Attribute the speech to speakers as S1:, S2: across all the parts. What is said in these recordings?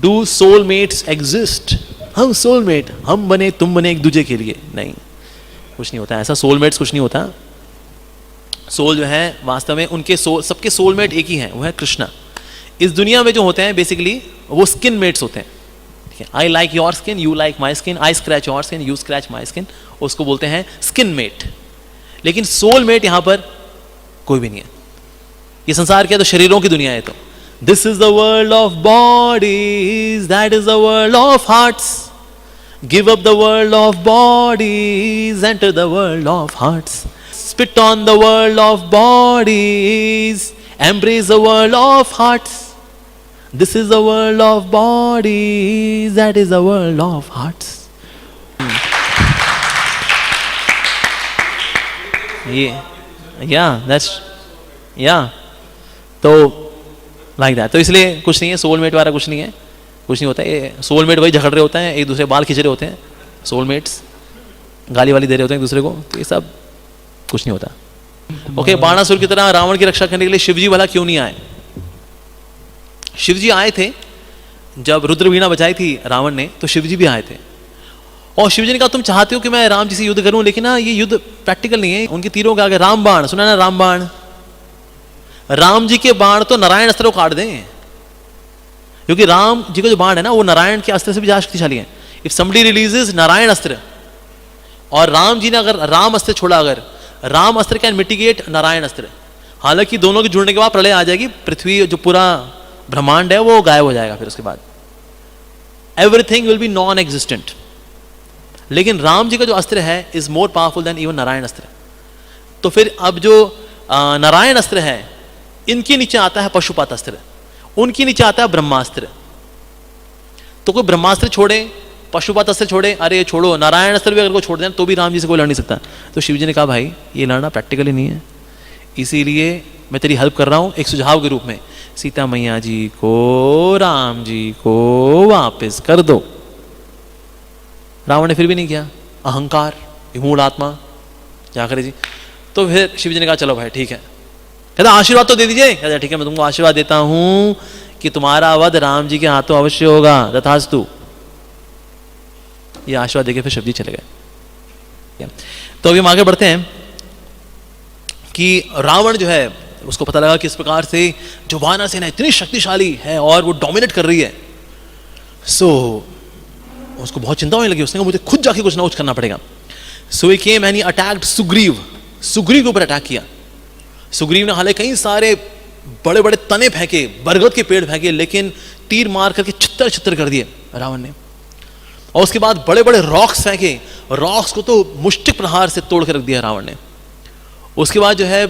S1: Do soulmates exist? हम soulmate, हम बने तुम बने एक दूसरे के लिए? नहीं, कुछ नहीं होता ऐसा, सोलमेट्स कुछ नहीं होता। सोल जो है वास्तव में उनके सोल, सबके सोलमेट एक ही हैं, वो है कृष्णा। इस दुनिया में जो होते हैं बेसिकली वो स्किन मेट्स होते हैं, ठीक है। I like your skin, you like my skin, I scratch your skin, you scratch my skin, उसको बोलते हैं स्किन मेट। लेकिन सोलमेट यहां पर कोई भी नहीं है। ये संसार क्या है? तो शरीरों की दुनिया है। तो this is the world of bodies, that is the world of hearts, give up the world of bodies, enter the world of hearts, spit on the world of bodies, embrace the world of hearts, this is the world of bodies, that is the world of hearts. तो like that, तो इसलिए कुछ नहीं है, soulmate वाला कुछ नहीं है, कुछ नहीं होता है। सोलमेट वही झगड़ रहे होते हैं, एक दूसरे बाल खींच रहे होते हैं, सोलमेट्स गाली वाली दे रहे होते हैं एक दूसरे को, तो ये सब कुछ नहीं होता। ओके, बाणासुर की तरह रावण की रक्षा करने के लिए शिवजी भला क्यों नहीं आए? शिवजी आए थे जब रुद्रवीणा बचाई थी रावण ने, तो शिवजी भी आए थे। और शिवजी ने कहा तुम चाहते हो कि मैं राम जी से युद्ध करूं, लेकिन ना ये युद्ध प्रैक्टिकल नहीं है। उनके तीरों के आगे राम बाण, सुना ना राम बाण, राम जी के बाण तो नारायण अस्त्र को काट दें, क्योंकि राम जी का जो बाण है ना वो नारायण के अस्त्र से भी ज्यादा शक्तिशाली है। इफ समबडी रिलीजेस नारायण अस्त्र और राम जी ने अगर राम अस्त्र छोड़ा, अगर राम अस्त्र कैन मिटिगेट नारायण अस्त्र, हालांकि दोनों के जुड़ने के बाद प्रलय आ जाएगी, पृथ्वी जो पूरा ब्रह्मांड है वो गायब हो जाएगा, फिर उसके बाद everything will be non existent. लेकिन राम जी का जो अस्त्र है is more powerful than even Narayan अस्त्र। तो फिर अब जो नारायण अस्त्र है, इनके नीचे आता है पशुपात अस्त्र, उनके नीचे आता है ब्रह्मास्त्र। तो कोई ब्रह्मास्त्र छोड़े, पशुपात अस्त्र छोड़े, अरे छोड़ो, नारायण अस्त्र भी अगर को छोड़ दें तो भी राम जी से कोई लड़ नहीं सकता। तो शिव जी ने कहा भाई ये लड़ना प्रैक्टिकली नहीं है, इसीलिए मैं तेरी हेल्प कर रहा हूं एक सुझाव के रूप में, सीता मैया जी को राम जी को वापस कर दो। रावण ने फिर भी नहीं किया, अहंकार, मूल आत्मा, क्या करे जी। तो फिर शिव जी ने कहा चलो भाई ठीक है, कहता आशीर्वाद तो दे दीजिए। कहता ठीक है मैं तुमको आशीर्वाद देता हूं कि तुम्हारा वध राम जी के हाथों अवश्य होगा, तथास्तु। ये आशीर्वाद देके फिर शिव जी चले गए। तो अभी हम आगे बढ़ते हैं कि रावण जो है उसको पता लगा कि इस प्रकार से जो वानर सेना इतनी शक्तिशाली है और वो डोमिनेट कर रही है, सो उसको बहुत चिंता होने लगी। उसने कहा मुझे खुद जाके कुछ ना कुछ करना पड़ेगा। So he came and he attacked Sugriva, Sugriva के ऊपर अटैक किया। सुग्रीव ने हालांकि कई सारे बड़े बड़े तने फेंके, बरगद के पेड़ फेंके, लेकिन तीर मार करके छितर छितर कर दिए रावण ने। और उसके बाद बड़े बड़े रॉक्स फेंके, रॉक्स को तो मुष्टिक प्रहार से तोड़ कर रख दिया रावण ने। उसके बाद जो है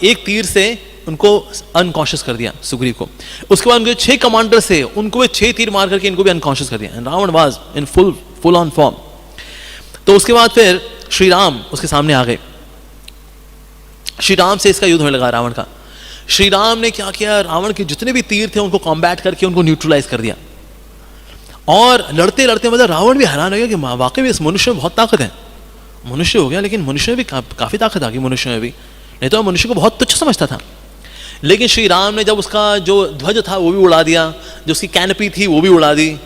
S1: एक तीर से उनको अनकॉन्शियस कर दिया सुग्रीव को। उसके बाद उनके 6 कमांडर से उनको भी 6 तीर मार करके इनको भी अनकॉन्शियस कर दिया। Ravan was in full on form. तो उसके बाद फिर श्री राम उसके सामने आ गए। श्री राम से इसका युद्ध होने लगा रावण का। श्री राम ने क्या किया, रावण के जितने भी तीर थे उनको कॉम्बैट करके उनको न्यूट्रलाइज कर दिया। और लड़ते लड़ते मतलब रावण भी हैरान हो गया कि वाकई में इस मनुष्य में बहुत ताकत है। मनुष्य हो गया लेकिन मनुष्य में भी काफी ताकत आ गई, मनुष्य में भी। नहीं तो मनुष्य को बहुत तुच्छ समझता था। लेकिन श्री राम ने जब उसका जो ध्वज था वो भी उड़ा दिया, जो उसकी कैनपी थी वो भी उड़ा दी,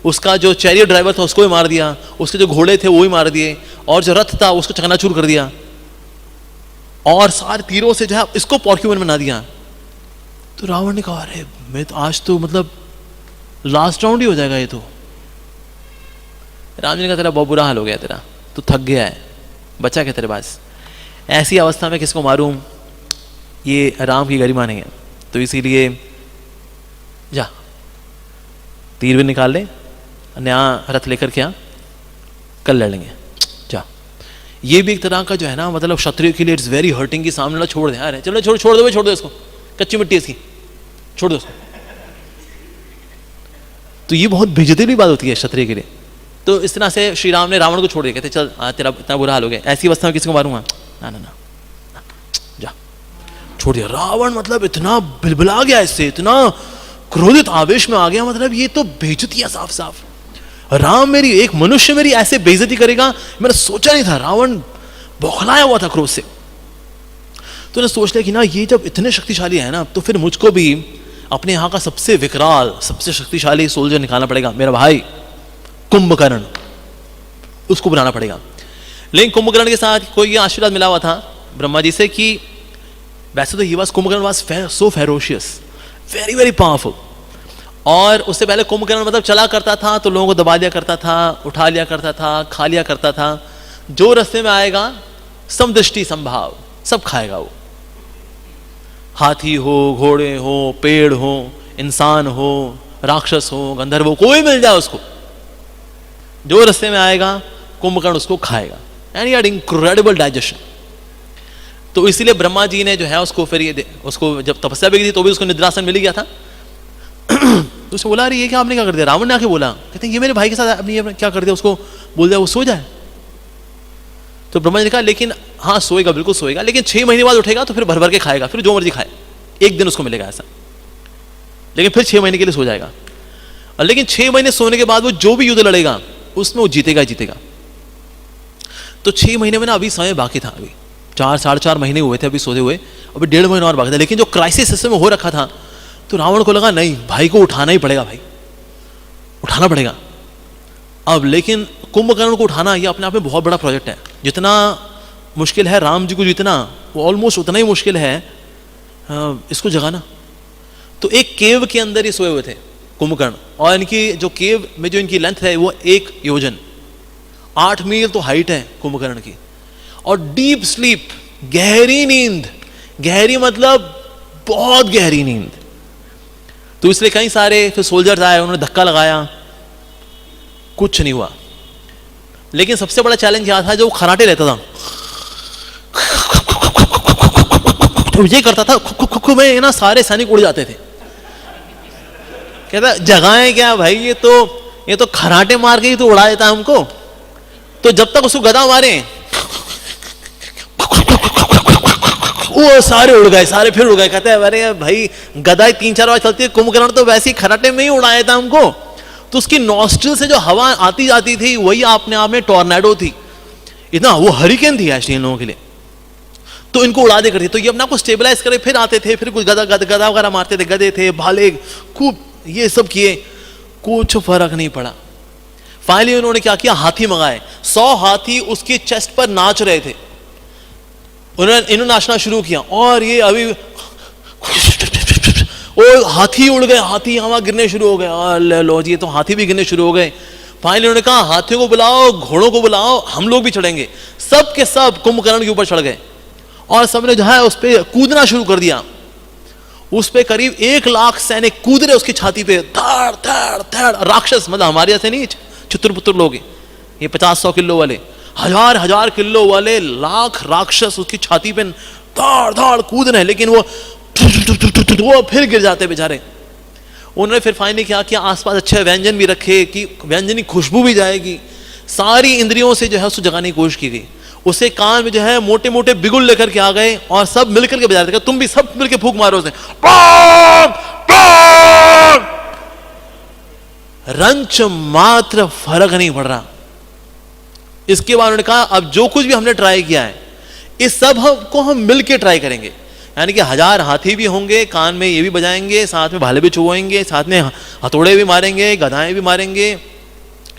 S1: उसका जो चैरियट ड्राइवर था उसको भी मार दिया, उसके जो घोड़े थे वो भी मार दिए, और जो रथ था उसको चकनाचूर कर दिया, और सारे तीरों से जो है इसको पॉर्क्यूमन बना दिया। तो रावण ने कहा अरे मैं तो आज तो मतलब लास्ट राउंड ही हो जाएगा ये तो। राम जी ने कहा तेरा बहुत बुरा हाल हो गया, तेरा तू थक गया है, बचा क्या तेरे पास। ऐसी अवस्था में किसको मारूं, ये राम की गरिमा नहीं है। तो इसीलिए जा तीर भी निकाल ले, नया रथ लेकर के आ, कल लड़ लेंगे, जा। ये भी एक तरह का जो है ना मतलब क्षत्रिय के लिए इट्स वेरी हर्टिंग कि सामने वाला छोड़ दे, अरे चलो छोड़ दो इसको, कच्ची मिट्टी इसकी, छोड़ दो इसको। तो ये बहुत बेइज्जती की बात होती है क्षत्रिय के लिए। तो इस तरह से श्री राम ने रावण को छोड़ दिया, कहते चल तेरा इतना बुरा हाल हो गया, ऐसी अवस्था में किसी को मारूंगा, ना जा, छोड़ दिया। रावण मतलब इतना बिलबिला गया, इससे इतना क्रोधित आवेश में आ गया, मतलब ये तो बेइज्जती है साफ साफ। राम मेरी, एक मनुष्य मेरी ऐसे बेइज्जती करेगा, मैंने सोचा नहीं था। रावण बौखलाया हुआ था क्रोध से। तो ने सोच लिया कि ना ये जब इतने शक्तिशाली है ना, तो फिर मुझको भी अपने यहाँ का सबसे विकराल, सबसे शक्तिशाली सोल्जर निकालना पड़ेगा, मेरा भाई कुंभकर्ण, उसको बुलाना पड़ेगा। लेकिन कुंभकर्ण के साथ कोई ये आशीर्वाद मिला हुआ था ब्रह्मा जी से कि वैसे तो ये was Kumbhakarna was so ferocious, very very powerful, और उससे पहले कुंभकर्ण मतलब चला करता था तो लोगों को दबा दिया करता था, उठा लिया करता था, खा लिया करता था, जो रास्ते में आएगा समदृष्टि संभाव सब खाएगा वो, हाथी हो, घोड़े हो, पेड़ हो, इंसान हो, राक्षस हो, गंधर्व हो, कोई मिल जाए उसको, जो रास्ते में आएगा कुंभकर्ण उसको खाएगा। And he had incredible digestion. तो इसलिए ब्रह्मा जी ने जो है उसको फिर ये उसको जब तपस्या भी की थी तो भी उसको निद्रासन मिल गया था। तो उसने बोला अरे ये क्या आपने क्या कर दिया? रावण ने आके बोला, कहते हैं ये मेरे भाई के साथ आपने ये क्या कर दिया, उसको बोल दिया वो सो जाए। तो ब्रह्मा जी ने कहा लेकिन हाँ सोएगा, बिल्कुल सोएगा, लेकिन 6 महीने बाद उठेगा तो फिर भर भर के खाएगा, फिर जो मर्जी खाए, एक दिन उसको मिलेगा ऐसा, लेकिन फिर 6 महीने के लिए सो जाएगा। और लेकिन 6 महीने सोने के बाद वो जो भी युद्ध लड़ेगा उसमें वो जीतेगा ही जीतेगा। तो 6 महीने में ना अभी समय बाकी था, अभी 4-4.5 महीने हुए थे अभी सोते हुए, अभी 1.5 महीना और बाकी था। लेकिन जो क्राइसिस सिस्टम में हो रखा था तो रावण को लगा नहीं भाई को उठाना ही पड़ेगा, भाई उठाना पड़ेगा अब। लेकिन कुंभकर्ण को उठाना ये अपने आप में बहुत बड़ा प्रोजेक्ट है, जितना मुश्किल है राम जी को जितना, वो ऑलमोस्ट उतना ही मुश्किल है इसको जगाना। तो एक केव के अंदर ही सोए हुए थे कुंभकर्ण, और इनकी जो केव में जो इनकी लेंथ है वो 1 योजन, 8 मील तो हाइट है कुंभकर्ण की, और डीप स्लीप, गहरी नींद, गहरी मतलब बहुत गहरी नींद। तो इसलिए कई सारे फिर सोल्जर्स आए, उन्होंने धक्का लगाया, कुछ नहीं हुआ। लेकिन सबसे बड़ा चैलेंज यह था जो खराटे लेता था, तो ये करता था खुख में ना सारे सैनिक उड़ जाते थे। कहता जगाएं क्या भाई, ये तो खराटे मार के ही तो उड़ा देता हमको। तो जब तक उसको गदा मारे वो सारे उड़ गए, सारे फिर उड़ गए। कहते हैं अरे भाई गदा 3-4 बार चलती है, कुंभकर्ण तो वैसे ही खराटे में ही उड़ाया था हमको। तो उसकी नॉस्ट्रिल से जो हवा आती जाती थी वही अपने आप में टॉर्नेडो थी, इतना वो हरिकेन थी एक्चुअली इन लोगों के लिए। तो इनको उड़ा दे करती, तो ये अपने आप को स्टेबलाइज करे, फिर आते थे, फिर कुछ गदा वगैरह मारते थे, गदे थे, भाले खूब ये सब किए, कुछ फर्क नहीं पड़ा। फाइनली उन्होंने क्या किया, हाथी मंगाए, 100 हाथी उसके चेस्ट पर नाच रहे थे। इन्होंने नाचना शुरू किया, और ये अभी ओ हाथी उड़ गए, हाथी हवा गिरने शुरू हो गए, ले लो जी तो हाथी भी गिरने शुरू हो गए। फाइनली उन्होंने कहा हाथियों को बुलाओ, घोड़ों को बुलाओ, हम लोग भी चढ़ेंगे। सब के सब कुंभकर्ण के ऊपर चढ़ गए, और सबने जो है उस पर कूदना शुरू कर दिया। उस पे करीब 1 लाख सैनिक कूद रहे उसकी छाती पे, धड़ धड़ धड़। राक्षस मतलब हमारे जैसे नहीं चतुर लोग, ये 50-100 किलो वाले, 1000-1000 किलो वाले लाख राक्षस उसकी छाती पे धाड़ धाड़ कूद रहे, लेकिन वो फिर गिर जाते बेचारे। उन्होंने फिर फाइनली क्या किया, आसपास अच्छे व्यंजन भी रखे कि व्यंजन की खुशबू भी जाएगी। सारी इंद्रियों से जो है उसको जगाने की कोशिश की गई। उसके कान में जो है मोटे मोटे बिगुल लेकर के आ गए, और सब मिलकर के बजा रहे थे, तुम भी सब मिलकर फूंक मारो उसने, रंच मात्र फर्क नहीं पड़ रहा। इसके बाद उन्होंने कहा अब जो कुछ भी हमने ट्राई किया है इस सब को हम मिलकर ट्राई करेंगे, यानी कि 1000 हाथी भी होंगे, कान में ये भी बजाएंगे, साथ में भाले भी चुवाएंगे, साथ में हथौड़े भी मारेंगे, गधाएं भी मारेंगे,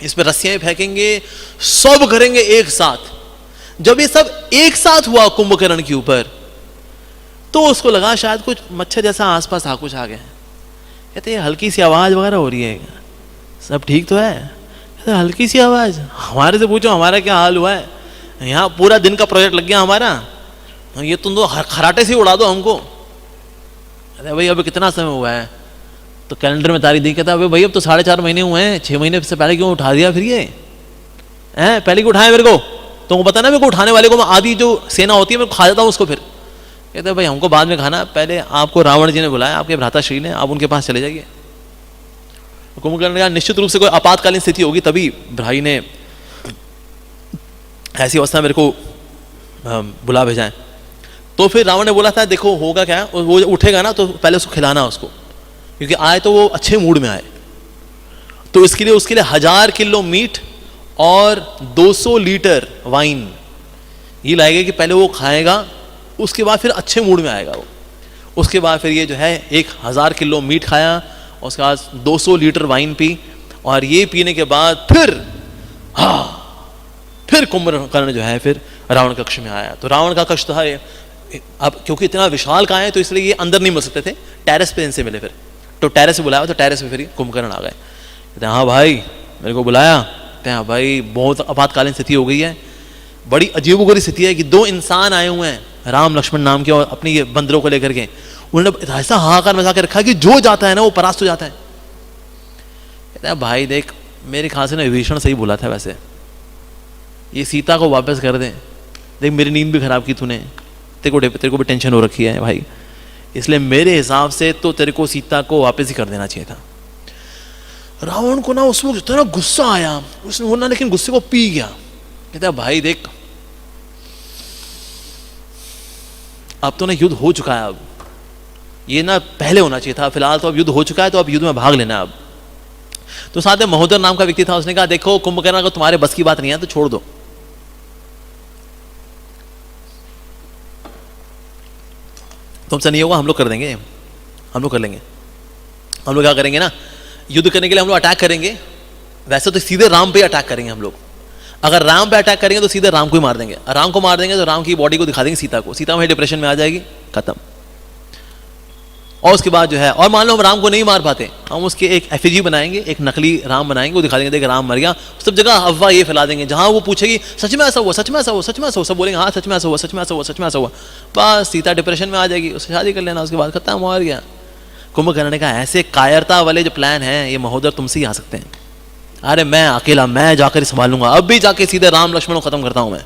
S1: इस पर रस्सियां भी फेंकेंगे, सब करेंगे एक साथ। जब ये सब एक साथ हुआ कुंभकर्ण के ऊपर, तो उसको लगा शायद कुछ मच्छर जैसा आसपास आ कुछ आ गया है। कहते हल्की सी आवाज वगैरह हो रही है, सब ठीक तो है? कहते हल्की सी आवाज, हमारे से पूछो हमारा क्या हाल हुआ है, यहाँ पूरा दिन का प्रोजेक्ट लग गया हमारा, ये तुम तो खराटे से उड़ा दो हमको। अरे भाई अभी कितना समय हुआ है? तो कैलेंडर में तारीख दी। कहता है भाई अब तो 4.5 महीने हुए हैं, 6 महीने से पहले क्यों उठा दिया फिर ये हैं? पहले क्यों उठाया मेरे को? तुमको पता ना मेरे को उठाने वाले को मैं आधी जो सेना होती है मैं खा जाता हूँ उसको। फिर कहते हैं भाई हमको बाद में खाना, पहले आपको रावण जी ने बुलाया, आपके भ्राताश्री ने, आप उनके पास चले जाइए। कुंभकर्ण ने कहा निश्चित रूप से कोई आपातकालीन स्थिति होगी तभी भाई ने ऐसी अवस्था मेरे को बुला भेजा है। तो फिर रावण ने बोला था देखो होगा क्या, वो उठेगा ना तो पहले उसको खिलाना उसको, क्योंकि आए तो वो अच्छे मूड में आए। तो इसके लिए उसके लिए 1000 किलो मीट और 200 लीटर वाइन ये लाएगा कि पहले वो खाएगा, उसके बाद फिर अच्छे मूड में आएगा वो। उसके बाद फिर ये जो है 1000 किलो मीट खाया, उसके बाद 200 लीटर वाइन पी, और ये पीने के बाद फिर कुंभकर्ण जो है फिर रावण कक्ष में आया। तो रावण का कक्ष था अब क्योंकि इतना विशाल का है तो इसलिए ये अंदर नहीं मिल सकते थे, टेरेस पे इनसे मिले फिर। तो टेरेस पे बुलाया, तो टेरेस पे फिर कुंभकर्ण आ गए। कहते हाँ भाई मेरे को बुलाया? कहते हाँ भाई बहुत आपातकालीन स्थिति हो गई है, बड़ी अजीबोगरीब स्थिति है कि 2 इंसान आए हुए हैं राम लक्ष्मण नाम के, और अपनी ये बंदरों को लेकर के उन्होंने ऐसा हाहाकार मचा के रखा कि जो जाता है ना वो परास्त हो जाता है। कहते हैं भाई देख मेरे ख्याल से ना विभीषण सही बोला था, वैसे ये सीता को वापस कर दे, देख मेरी नींद भी खराब की तूने, तेरे को भी टेंशन हो रखी है भाई, इसलिए मेरे हिसाब से तो तेरे को सीता को वापस ही कर देना चाहिए था। रावण को ना उस वक्त इतना गुस्सा आया, उसने वो ना लेकिन गुस्से को पी गया। कहता भाई देख अब तो ना युद्ध हो चुका है, अब ये ना पहले होना चाहिए था, फिलहाल तो अब युद्ध हो चुका है, तो अब युद्ध में भाग लेना अब। तो साथ में महोदर नाम का व्यक्ति था, उसने कहा देखो कुंभकर्ण को तुम्हारे बस की बात नहीं है तो छोड़ दो। तुमसे नहीं होगा, हम लोग कर देंगे, हम लोग कर लेंगे। हम लोग क्या करेंगे ना, युद्ध करने के लिए हम लोग अटैक करेंगे, वैसे तो सीधे राम पे अटैक करेंगे हम लोग। अगर राम पे अटैक करेंगे तो सीधे राम को ही मार देंगे, राम को मार देंगे तो राम की बॉडी को दिखा देंगे सीता को, सीता वहीं डिप्रेशन में आ जाएगी, खत्म। और उसके बाद जो है, और मान लो हम राम को नहीं मार पाते, हम उसके एक एफिजी बनाएंगे, एक नकली राम बनाएंगे, वो दिखा देंगे देख राम मर गया। सब जगह अफवाह ये फैला देंगे, जहां वो पूछेगी सच में ऐसा हुआ, सच में ऐसा हुआ, सच में ऐसा हुआ, सब बोलेंगे हाँ सच में ऐसा हुआ, सच में ऐसा हुआ, सच में ऐसा हुआ। बस सीता डिप्रेशन में आ जाएगी, उससे शादी कर लेना, उसके बाद खत्म, मर गया। कुंभकर्ण का ऐसे कायरता वाले जो प्लान है ये महोदर तुमसे ही आ सकते हैं। अरे मैं अकेला, मैं जाकर संभालूंगा, अब भी जाके सीधे राम लक्ष्मण को खत्म करता हूं मैं।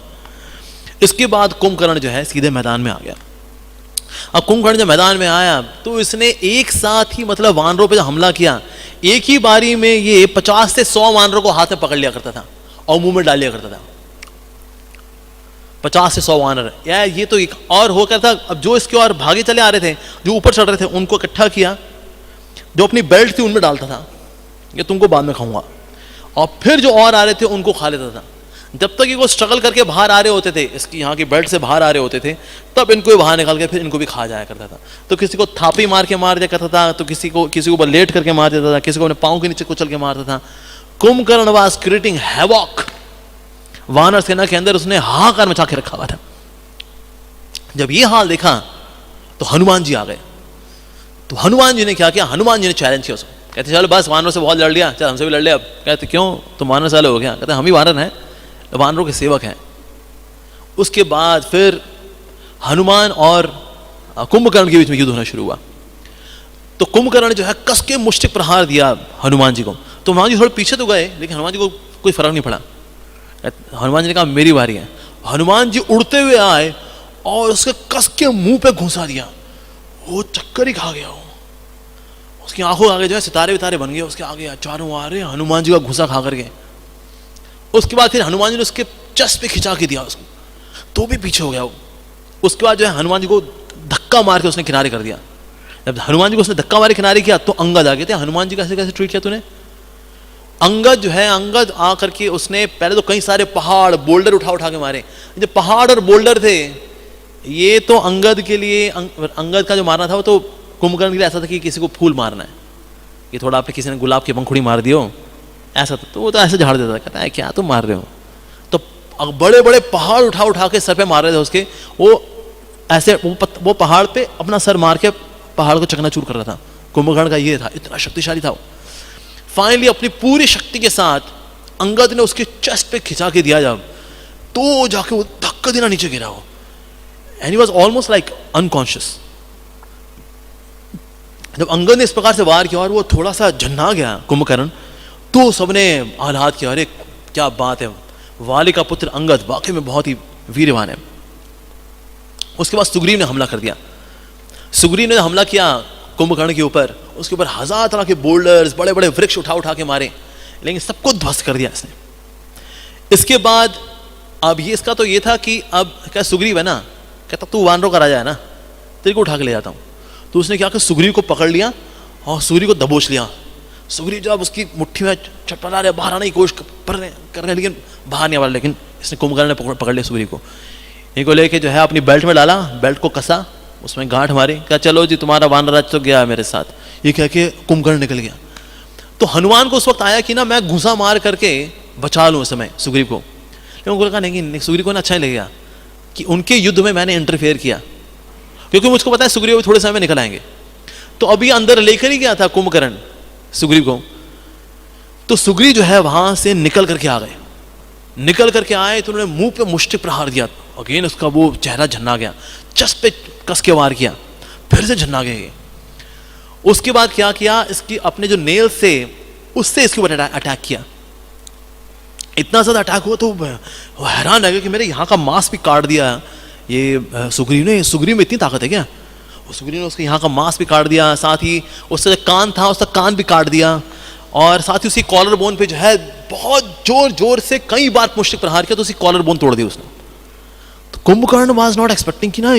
S1: इसके बाद कुंभकर्ण जो है सीधे मैदान में आ गया। अब कुंभकर्ण जब मैदान में आया तो इसने एक साथ ही मतलब वानरों पे हमला किया, एक ही बारी में ये 50 से 100 वानरों को हाथ में पकड़ लिया करता था और मुंह में डाल लिया करता था। 50 से 100 वानर यार, ये तो एक और हो करता। अब जो इसके और भागे चले आ रहे थे, जो ऊपर चढ़ रहे थे, उनको इकट्ठा किया, जो अपनी बेल्ट थी उनमें डालता था, ये तुमको बाद में खाऊंगा, और फिर जो और आ रहे थे उनको खा लेता था। जब तक ये वो स्ट्रगल करके बाहर आ रहे होते थे, इसकी यहाँ की बेल्ट से बाहर आ रहे होते थे, तब इनको बाहर निकाल के फिर इनको भी खा जाया करता था। तो किसी को थापी मार के मार दिया करता था, तो किसी को लेट करके मार देता था, किसी को अपने पाँव के नीचे कुचल के मारता था। कुंभकर्ण वाज क्रिएटिंग हैवॉक, वानर सेना के अंदर उसने हाहाकार मचा के रखा हुआ था। जब ये हाल देखा तो हनुमान जी आ गए। तो हनुमान जी ने क्या किया, हनुमान जी ने चैलेंज किया उसको। कहते चलो बस वानरों से बहुत लड़ लिया, चल हमसे भी लड़ लिया अब। कहते क्यों, तुम वानर साले हो गया? कहते हम ही वानर हैं, वानरों के सेवक हैं। उसके बाद फिर हनुमान और कुंभकर्ण के बीच में युद्ध होना शुरू हुआ। तो कुंभकर्ण जो है कस के मुष्टिक प्रहार दिया हनुमान जी को। तो हनुमान जी थोड़े पीछे तो गए, लेकिन हनुमान जी को कोई फर्क नहीं पड़ा। हनुमान जी ने कहा मेरी बारी है। हनुमान जी उड़ते हुए आए और उसके कस के मुंह पे घुसा दिया, वो चक्कर ही खा गया। वो उसकी आंखों आगे जो है सितारे वितारे बन गए, उसके आगे चारों आ रहे हनुमान जी का घुसा खा करके। उसके बाद फिर हनुमान जी ने उसके चेस्ट पे खिंचा के दिया उसको, तो भी पीछे हो गया वो। उसके बाद जो है हनुमान जी को धक्का मार के उसने किनारे कर दिया। जब हनुमान जी को उसने धक्का मारे किनारे किया तो अंगद आ गए थे। हनुमान जी कैसे कैसे ट्रीट किया तूने? अंगद जो है, अंगद आ करके उसने पहले तो कई सारे पहाड़ बोल्डर उठा उठा के मारे। जो पहाड़ और बोल्डर थे ये तो अंगद के लिए, अंगद का जो मारना था वो तो कुंभकर्ण के लिए ऐसा था कि किसी को फूल मारना है, कि थोड़ा आपने किसी ने गुलाब की पंखुड़ी मार दियो ऐसा था, तो वो तो ऐसे झाड़ देता था। कहता है क्या तुम मार रहे हो? तो बड़े बड़े पहाड़ उठा उठा के सर पे मार रहे थे उसके। वो ऐसे वो पहाड़ पे अपना सर मार के पहाड़ को चकनाचूर कर रहा था। कुंभकर्ण का ये था, इतना शक्तिशाली था वो। फाइनली अपनी पूरी शक्ति के साथ अंगद ने उसके चेस्ट पे खिंचा के दिया जब, तो जाके वो धक्का देना नीचे गिरा वो, and he was almost like unconscious. जब अंगद ने इस प्रकार से वार किया और वो थोड़ा सा झन्ना गया कुंभकर्ण, तो सबने आह्लाद किया, अरे क्या बात है, वाली का पुत्र अंगद वाकई में बहुत ही वीरवान है। उसके बाद सुग्रीव ने हमला कर दिया। सुग्रीव ने हमला किया कुंभकर्ण के ऊपर, उसके ऊपर 1000 तरह के बोल्डर्स, बड़े बड़े वृक्ष उठा उठा के मारे, लेकिन सबको ध्वस्त कर दिया इसने। इसके बाद अब ये इसका तो ये था कि अब क्या सुग्रीव है ना, कहता तू वानरों का राजा है ना, तेरे को उठा के ले जाता हूँ। तो उसने क्या किया, सुग्रीव को पकड़ लिया और सुग्रीव को दबोच लिया। सुग्रीव जब उसकी मुट्ठी में चटपटा रहे, बाहर आने की कोशिश कर रहे, लेकिन बाहर नहीं आ रहा। लेकिन इसने कुंभकर्ण ने पकड़ लिया सुग्रीव को। इनको लेके जो है अपनी बेल्ट में डाला, बेल्ट को कसा उसमें गांठ मारी, क्या चलो जी तुम्हारा वानर राज तो गया मेरे साथ, ये कह के कुंभकर्ण निकल गया। तो हनुमान को उस वक्त आया कि ना मैं घुसा मार करके बचा लूँ उस समय सुग्रीव को, लेकिन उनको लगा नहीं, सुग्रीव को ना अच्छा ही लगेगा कि उनके युद्ध में मैंने इंटरफेयर किया, क्योंकि मुझको पता है सुग्रीव थोड़े समय में निकल आएंगे। तो अभी अंदर लेकर ही गया था कुंभकर्ण सुग्रीव को, तो सुग्रीव जो है वहां से निकल करके आ गए। निकल करके आए तो उन्होंने मुंह पे मुष्टि प्रहार दिया, अगेन उसका वो चेहरा झन्ना गया, चस्ट पे कस के वार किया, फिर से झन्ना गया। उसके बाद क्या किया, इसकी अपने जो नेल से उससे इसके ऊपर अटैक किया। इतना ज्यादा अटैक हुआ तो वो हैरान रह गया कि मेरे यहाँ का मांस भी काट दिया ये सुग्रीव ने। सुग्रीव में इतनी ताकत है क्या? वो सुग्रीव ने उसके यहाँ का मांस भी काट दिया, साथ ही उसका जो कान था उसका कान भी काट दिया, और साथ ही उसी कॉलर बोन पे जो है बहुत जोर जोर से कई बार मुष्टि प्रहार किया, तो उसी कॉलर बोन तोड़ दी उसने। तो कुंभकर्ण वाज नॉट एक्सपेक्टिंग कि ना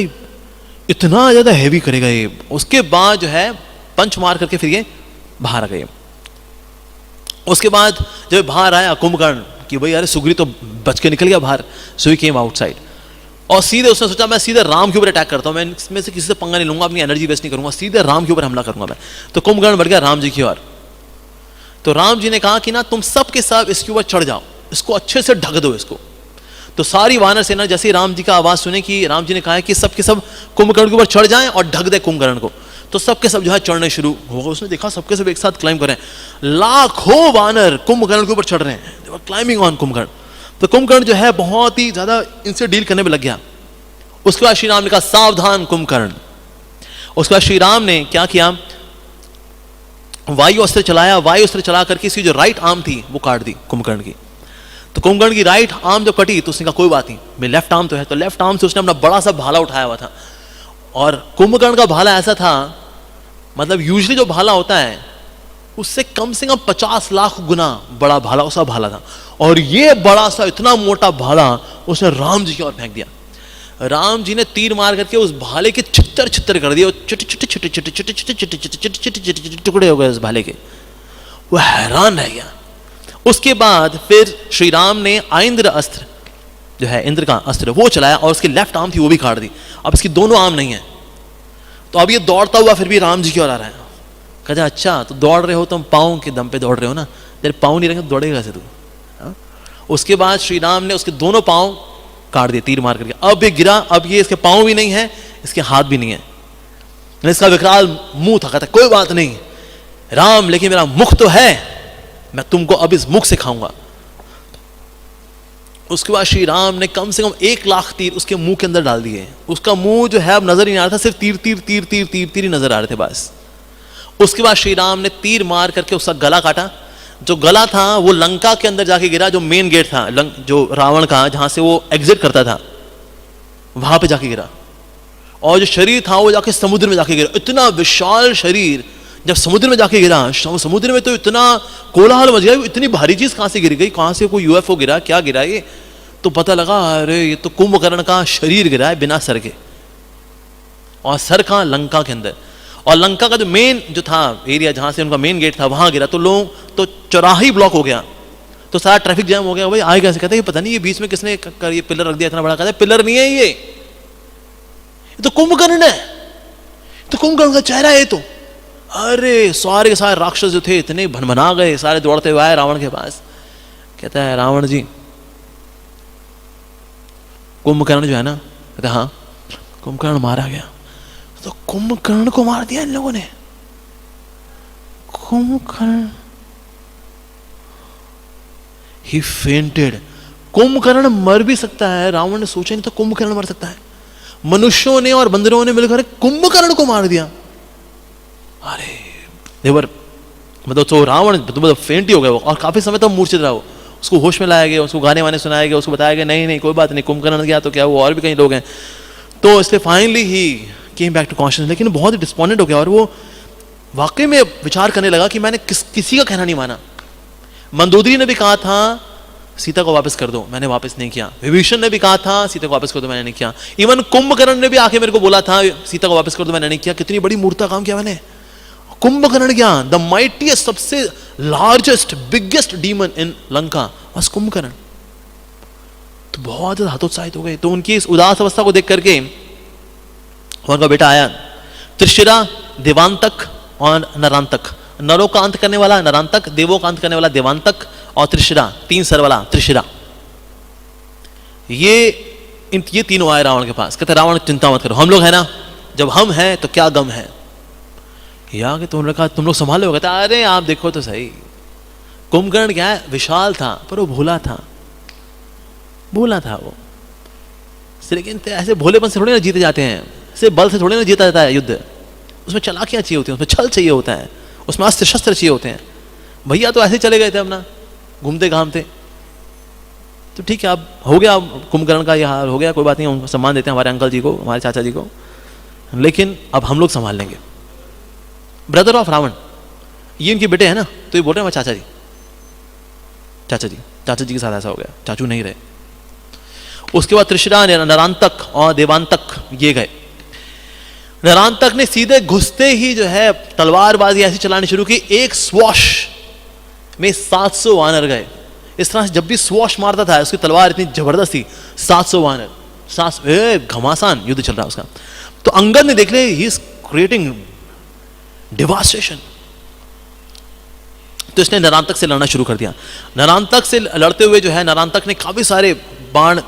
S1: इतना ज्यादा हैवी करेगा ये। उसके बाद जो है पंच मार करके फिर ये बाहर आ गए। उसके बाद जब बाहर आया कुंभकर्ण कि भाई अरे सुग्रीव तो बच के निकल गया बाहर, सो ही केम आउटसाइड, और सीधे उसने सोचा मैं सीधे राम के ऊपर अटैक करता हूं, मैं इसमें से किसी से पंगा नहीं लूंगा, अपनी एनर्जी वेस्ट नहीं करूंगा, सीधे राम के ऊपर हमला करूंगा मैं। तो कुंभकर्ण बढ़ गया राम जी की ओर। तो राम जी ने कहा कि ना तुम सब के सब इसके ऊपर चढ़ जाओ, इसको अच्छे से ढक दो इसको। तो सारी वानर सेना जैसे ही राम जी का आवाज सुने कि राम जी ने कहा है कि सब के सब कुंभकर्ण के ऊपर चढ़ जाएं और ढक दे कुंभकर्ण को, तो सबके सब जो है चढ़ने शुरू हो गए। उसने देखा सबके सब एक साथ क्लाइंब कर रहे हैं, लाखों वानर कुंभकर्ण के ऊपर चढ़ रहे हैं, दे वर क्लाइंबिंग ऑन कुंभकर्ण। तो कुंभकर्ण जो है बहुत ही ज्यादा इनसे डील करने में लग गया। उसके बाद श्री राम ने कहा सावधान कुंभकर्ण। उसके बाद श्री राम ने क्या किया, वायु अस्त्र चलाया, वायु अस्त्र चला करके इसकी जो राइट आर्म थी वो काट दी कुंभकर्ण की। तो कुंभकर्ण की राइट आर्म जब कटी तो उसने कहा कोई बात नहीं, मेरी लेफ्ट आर्म तो है। तो लेफ्ट आर्म से उसने अपना बड़ा सा भाला उठाया हुआ था, और कुंभकर्ण का भाला ऐसा था, मतलब यूजुअली जो भाला होता है उससे कम से कम 50 लाख गुना बड़ा भाला उसका भाला था, और ये बड़ा सा इतना मोटा भाला उसने राम जी की ओर फेंक दिया। राम जी ने तीर मार करके उस भाले के छितर छितर कर दिए, छोटे छोटे छोटे छोटे छोटे छोटे छोटे छोटे छोटे छोटे टुकड़े हो गए उस भाले के। वो हैरान रह गया। उसके बाद फिर श्री राम ने आइंद्र अस्त्र जो है इंद्र का अस्त्र वो चलाया, और उसकी लेफ्ट आर्म थी वो भी काट दी। अब इसकी दोनों आर्म नहीं है। तो अब ये दौड़ता हुआ फिर भी राम जी की ओर आ रहा है। कहता अच्छा तो दौड़ रहे हो, तुम पाँव के दम पे दौड़ रहे हो ना, तेरे पाँव नहीं रहेंगे तो दौड़ेगा कैसे तू? उसके बाद श्री राम ने उसके दोनों पाँव काट दिए तीर मार करके। अब ये गिरा, अब ये इसके पाँव भी नहीं है, इसके हाथ भी नहीं है, इसका विकराल मुंह था। कहता कोई बात नहीं राम, लेकिन मेरा मुख तो है, मैं तुमको अब इस मुख से खाऊंगा। उसके बाद श्री राम ने कम से कम 1 लाख तीर उसके मुंह के अंदर डाल दिए। उसका मुंह जो है अब नजर ही नहीं आ रहा था, सिर्फ तीर तीर तीर तीर तीर तीर ही नजर आ रहे थे बस। उसके बाद श्री राम ने तीर मार करके उसका गला काटा। जो गला था वो लंका के अंदर जाके गिरा, जो मेन गेट था जो रावण का, जहां से वो एग्जिट करता था, वहां पे जाके गिरा। और जो शरीर था वो जाके समुद्र में जाके गिरा। इतना विशाल शरीर जब समुद्र में जाके गिरा, समुद्र में तो इतना कोलाहल मच गया, इतनी भारी चीज कहां से गिर गई, कहां से कोई यूएफओ गिरा, क्या गिरा ये? तो पता लगा अरे ये तो कुंभकर्ण का शरीर गिरा है बिना सर के, और सर कहां? लंका के अंदर। और लंका का जो मेन जो था एरिया जहां से उनका मेन गेट था वहां गिरा। तो लोग तो चौराहा ही ब्लॉक हो गया, तो सारा ट्रैफिक जैम हो गया। भाई आए कैसे? कहते हैं पता नहीं ये बीच में किसने ये पिलर रख दिया इतना बड़ा। कहते हैं पिलर नहीं है ये तो कुंभकर्ण है, तो कुंभकर्ण का चेहरा है। तो अरे सारे के सारे राक्षस जो थे इतने भनभना गए, सारे दौड़ते हुए आए रावण के पास। कहता है रावण जी कुंभकर्ण जो है ना, कहता हाँ कुंभकर्ण मारा गया। तो कुंभकर्ण को मार दिया इन लोगों ने। कुंभकर्ण ही फेंटेड। कुंभकर्ण मर भी सकता है, रावण ने सोचा नहीं था कुंभकर्ण मर सकता है। मनुष्यों ने और बंदरों ने मिलकर कुंभकर्ण को मार दिया। अरे देवर मतलब तो रावण मतलब फेंट ही हो गया वो, और काफी समय तक मूर्छित रहा वो। उसको होश में लाया गया, उसको गाने वाने सुनाया गया, उसको बताया गया नहीं नहीं कोई बात नहीं, कुंभकर्ण गया तो क्या वो और भी कई लोग हैं। तो इसलिए finally he came back to consciousness. लेकिन बहुत ही डिसअपॉइंटेड हो गया, और वो वाकई में विचार करने लगा कि मैंने किसी का कहना नहीं माना। मंदोदरी ने भी कहा था सीता को वापस कर दो, मैंने वापस नहीं किया। विभीषण ने भी कहा था सीता को वापस कर दो, मैंने नहीं किया। इवन कुंभकर्ण ने भी आके मेरे को बोला था सीता को वापस कर दो, मैंने नहीं किया। कितनी बड़ी मूर्खता काम किया मैंने। कुंभकर्ण क्या, द माइटीएस्ट, सबसे largest biggest demon in Lanka was Kumbhakarna. तो बहुत हतोत्साहित हो गए। तो उनकी इस उदास अवस्था को देख करके उनका बेटा आया, त्रिशिरा, देवांतक और नरांतक। नरों का अंत करने वाला नरांतक, देवों का अंत करने वाला देवांतक, और त्रिशिरा, 3 सर वाला त्रिशिरा। ये तीनों आए रावण के पास। कहते रावण चिंता मत करो, हम लोग है ना, जब हम हैं तो क्या गम है। या कि तुम लोग संभालो। कहता अरे आप देखो तो सही, कुंभकर्ण क्या है, विशाल था पर वो भोला था वो। लेकिन ऐसे भोलेपन से थोड़े ना जीते जाते हैं, सिर्फ बल से थोड़े ना जीता जाता है युद्ध। उसमें चालाकियां चाहिए होती हैं, उसमें छल चाहिए होता है, उसमें अस्त्र शस्त्र चाहिए होते हैं। भैया तो ऐसे चले गए थे अपना घूमते घामते। तो ठीक है, अब हो गया, कुंभकर्ण का यह हाल हो गया, कोई बात नहीं, उनको सम्मान देते हैं हमारे अंकल जी को, हमारे चाचा जी को, लेकिन अब हम लोग संभाल लेंगे। ब्रदर ऑफ रावण, ये इनके बेटे हैं ना, तो ये बोल रहे हैं चाचा जी के साथ ऐसा हो गया, चाचू नहीं रहे। उसके बाद त्रिशिरा, नरांतक और देवांतक ये गए। नरांतक ने सीधे घुसते ही जो है तलवारबाजी ऐसी चलानी शुरू की, एक स्वॉश में 700 वानर गए। इस तरह से जब भी स्वॉश मारता था उसकी तलवार इतनी जबरदस्त थी, 700 वानर, घमासान युद्ध चल रहा उसका। तो अंगद ने देख ले, ही इज क्रिएटिंग डिवास्टेशन, तो इसने नरांतक से लड़ना शुरू कर दिया। नरांतक से लड़ते हुए जो है नरांतक ने काफी सारे बाण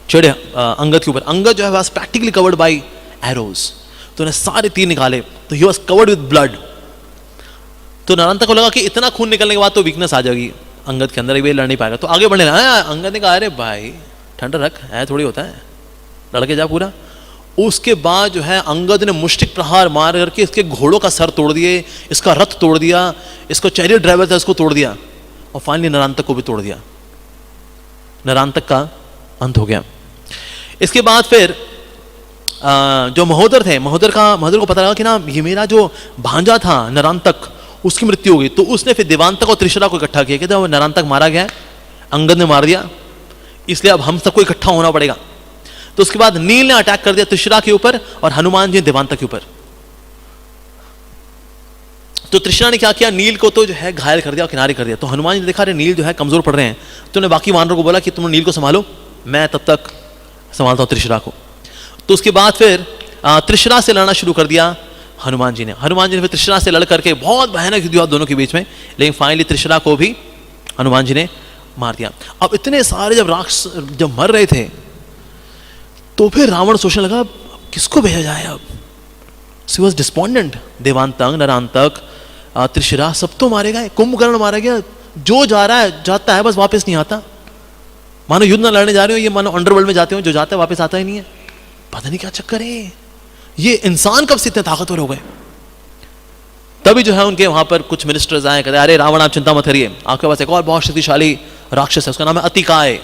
S1: चढ़े अंगद के ऊपर। अंगद जो है was practically covered by arrows, तो उन्हें सारे तीर निकाले, तो he was covered with blood. तो नरांतक को लगा कि इतना खून निकलने के बाद तो वीकनेस आ जाएगी अंगद के अंदर, ये लड़ नहीं पाएगा, तो आगे बढ़ने लगा। अंगद ने कहा अरे भाई ठंडा रख, है थोड़ी होता है, लड़के जा पूरा। उसके बाद जो है अंगद ने मुष्टिक प्रहार मार करके इसके घोड़ों का सर तोड़ दिए, इसका रथ तोड़ दिया, इसको चैरियट ड्राइवर था इसको तोड़ दिया, और फाइनली नरांतक को भी तोड़ दिया। नरांतक का अंत हो गया। इसके बाद फिर जो महोदर थे, महोदर को पता लगा कि ना ये मेरा जो भांजा था नरांतक, उसकी मृत्यु हो गई। तो उसने फिर देवांतक और त्रिशिरा को इकट्ठा किया, कहते नरांतक मारा गया है, अंगद ने मार दिया, इसलिए अब हम सबको इकट्ठा होना पड़ेगा। तो उसके बाद नील ने अटैक कर दिया त्रिशिरा के ऊपर, और हनुमान जी देवांतक के ऊपर। तो त्रिशिरा ने क्या किया, नील को तो जो है घायल कर दिया और किनारे कर दिया। तो हनुमान जी ने देखा अरे नील जो है कमजोर पड़ रहे हैं, तो उन्होंने बाकी वानरों को बोला कि तुम नील को संभालो, मैं तब तक संभालता हूं त्रिशिरा को। तो उसके बाद फिर त्रिशिरा से लड़ना शुरू कर दिया हनुमान जी ने फिर त्रिशिरा से लड़ करके बहुत भयानक युद्ध हुआ दोनों के बीच में, लेकिन फाइनली त्रिशिरा को भी हनुमान जी ने मार दिया। अब इतने सारे जब राक्षस जब मर रहे थे, तो फिर रावण सोचने लगा किसको भेजा जाए अब। सी वॉज डिस्पॉन्डेंट, देवांतक, नरांतक, त्रिशिरा सब तो मारे गए, कुंभकर्ण मारा गया, जो जा रहा है जाता है बस वापस नहीं आता। मानो युद्ध ना लड़ने जा रहे हो, ये मानो अंडरवर्ल्ड में जाते हो, जो जाता है वापस आता ही नहीं है। पता नहीं क्या चक्कर है, ये इंसान कब से इतने ताकतवर हो गए। तभी जो है उनके वहां पर कुछ मिनिस्टर्स आए, कहते अरे रावण आप चिंता मत करिए, आपके पास एक और बहुत शक्तिशाली राक्षस है, उसका नाम है अतिकाय।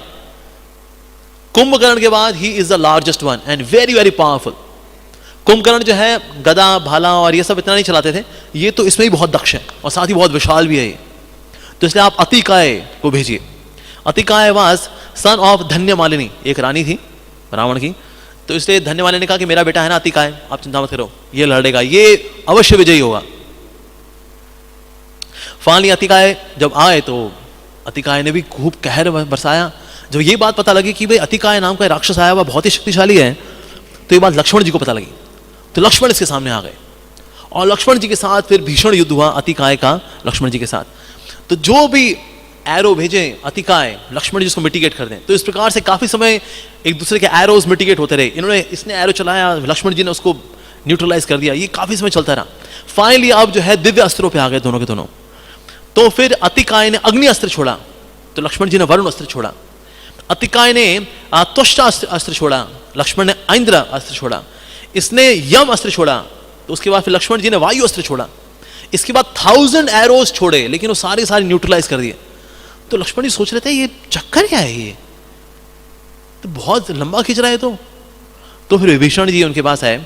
S1: कुंभकर्ण के बाद he is the largest one and very very powerful. Kumbhakarna जो है गदा भाला और ये सब इतना नहीं चलाते थे, ये तो इसमें ही बहुत दक्ष है और साथ ही बहुत विशाल भी है ये। तो इसलिए आप अतिकाय को भेजिए। अतिकाय वाज सन ऑफ धन्यमालिनी, एक रानी थी रावण की। तो इसलिए धन्यमालिनी ने कहा कि मेरा बेटा है ना अतिकाय, आप चिंता मत करो, ये लड़ेगा, ये अवश्य विजयी होगा। फाइनली अतिकाय जब आए तो अतिकाय ने भी खूब कहर बरसाया। जब ये बात पता लगी कि भाई अतिकाय नाम का राक्षस आया हुआ बहुत ही शक्तिशाली है, तो ये बात लक्ष्मण जी को पता लगी। तो लक्ष्मण इसके सामने आ गए और लक्ष्मण जी के साथ फिर भीषण युद्ध हुआ अतिकाय का लक्ष्मण जी के साथ। तो जो भी एरो भेजे अतिकाय, लक्ष्मण जी उसको मिटिगेट कर दें। तो इस प्रकार से काफी समय एक दूसरे के एरोज मिटिगेट होते रहे। इसने एरो चलाया, लक्ष्मण जी ने उसको न्यूट्रलाइज कर दिया, ये काफी समय चलता रहा। फाइनली अब जो है दिव्य अस्त्रों पे आ गए दोनों के दोनों। तो फिर अतिकाय ने अग्नि अस्त्र छोड़ा, तो लक्ष्मण जी ने वरुण अस्त्र छोड़ा। अतिकाय ने त्वष्टा अस्त्र छोड़ा, लक्ष्मण ने इंद्र अस्त्र छोड़ा। इसने यम अस्त्र छोड़ा, तो उसके बाद फिर लक्ष्मण जी ने वायु अस्त्र छोड़ा। इसके बाद 1000 एरोज छोड़े, लेकिन वो सारे न्यूट्रलाइज कर दिए। तो लक्ष्मण जी सोच रहे थे ये चक्कर क्या है, ये तो बहुत लंबा खींच रहा है। तो फिर विभीषण जी उनके पास आए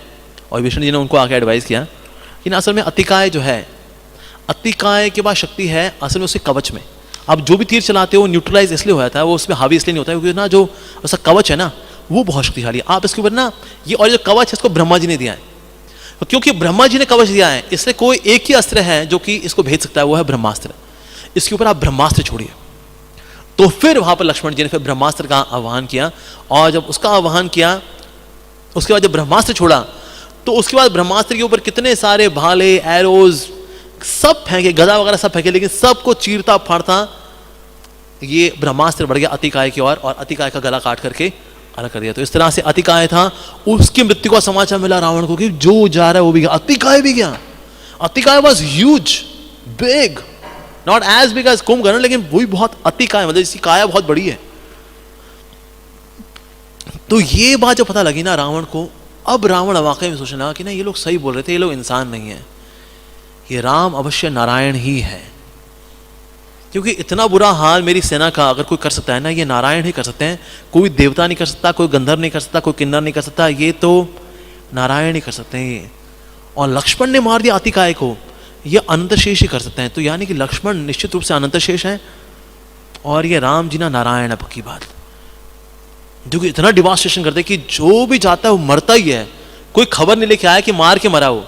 S1: और विभीषण जी ने उनको आके एडवाइस किया कि ना असल में अतिकाय जो है, अतिकाय के पास शक्ति है असल में उसके कवच में। आप जो भी तीर चलाते हो न्यूट्रलाइज इसलिए हो जाता है, वो उसमें हावी इसलिए नहीं होता है क्योंकि ना जो उसका कवच है ना वो बहुत शक्तिशाली है। आप इसके ऊपर ना ये और जो कवच है इसको ब्रह्मा जी ने दिया है, तो क्योंकि ब्रह्मा जी ने कवच दिया है इसलिए कोई एक ही अस्त्र है जो कि इसको भेज सकता है, वो है ब्रह्मास्त्र। इसके ऊपर आप ब्रह्मास्त्र छोड़िए। तो फिर वहां पर लक्ष्मण जी ने फिर ब्रह्मास्त्र का आह्वान किया, और जब उसका आह्वान किया उसके बाद जब ब्रह्मास्त्र छोड़ा तो उसके बाद ब्रह्मास्त्र के ऊपर कितने सारे भाले, एरोज सब फेंके, गदा वगैरह सब फेंके, लेकिन सबको चीरता फाड़ता ये ब्रह्मास्त्र बढ़ गया अतिकाय की ओर और अतिकाय का गला काट करके अलग कर दिया। तो इस तरह से अतिकाय था, उसकी मृत्यु का समाचार मिला रावण को कि जो जा रहा है वो भी गया, अतिकाय भी गया। Atikaya was huge, big, not as big as Kumbhakarna, लेकिन वही बहुत अतिकाय, मतलब इसकी काया बहुत बड़ी है। तो ये बात जब पता लगी ना रावण को, अब रावण वाकई में सोचने लगा कि ना ये लोग सही बोल रहे थे, ये लोग इंसान नहीं है, ये राम अवश्य नारायण ही है, क्योंकि इतना बुरा हाल मेरी सेना का अगर कोई कर सकता है ना, ये नारायण ही कर सकते हैं। कोई देवता नहीं कर सकता, कोई गंधर्व नहीं कर सकता, कोई किन्नर नहीं कर सकता, ये तो नारायण ही कर सकते हैं ये। और लक्ष्मण ने मार दिया अतिकाय को, ये अनंतशेष ही कर सकते हैं। तो यानी कि लक्ष्मण निश्चित रूप से अनंतशेष है और ये राम जी ना नारायण है, पक्की बात, जो कि इतना डिवास्टेशन करते कि जो भी जाता है वो मरता ही है। कोई खबर नहीं लेके आया कि मार के मरा हो,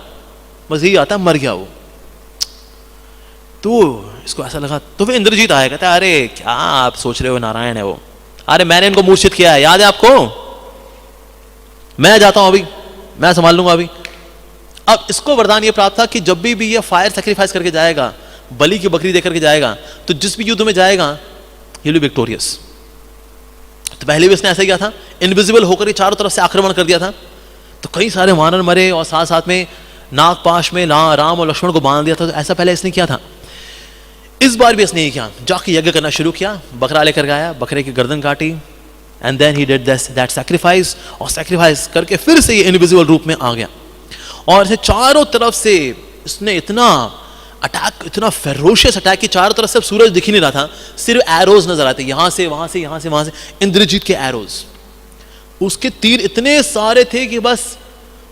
S1: बस यही आता है मर गया वो। तो इसको ऐसा लगा, तो फिर इंद्रजीत आया, कहता है अरे क्या आप सोच रहे हो नारायण है वो, अरे मैंने इनको मूर्छित किया है, याद है आपको, मैं जाता हूं अभी, मैं संभाल लूंगा अभी। अब इसको वरदान ये प्राप्त था कि जब भी ये फायर सैक्रिफाइस करके जाएगा, बलि की बकरी देकर के जाएगा, तो जिस भी युद्ध में जाएगा ये भी विक्टोरियस। तो पहले भी इसने ऐसा किया था, इनविजिबल होकर ही चारों तरफ से आक्रमण कर दिया था, तो कई सारे वानर मरे और साथ साथ में नागपाश में राम और लक्ष्मण को बांध दिया था। तो ऐसा पहले इसने किया था। इस बार भी इसने ये किया, जाके यज्ञ करना शुरू किया, बकरा लेकर गया, बकरे की गर्दन काटी, and then he did that sacrifice, और सैक्रिफाइस करके फिर से ये इनविजिबल रूप में आ गया। और इसे चारों तरफ से इसने इतना अटैक, इतना फेरोशियस अटैक कि चारों तरफ से सूरज दिख ही नहीं रहा था, सिर्फ एरोज नजर आते, यहां से वहां से, यहां से वहां से, इंद्रजीत के एरोज। उसके तीर इतने सारे थे कि बस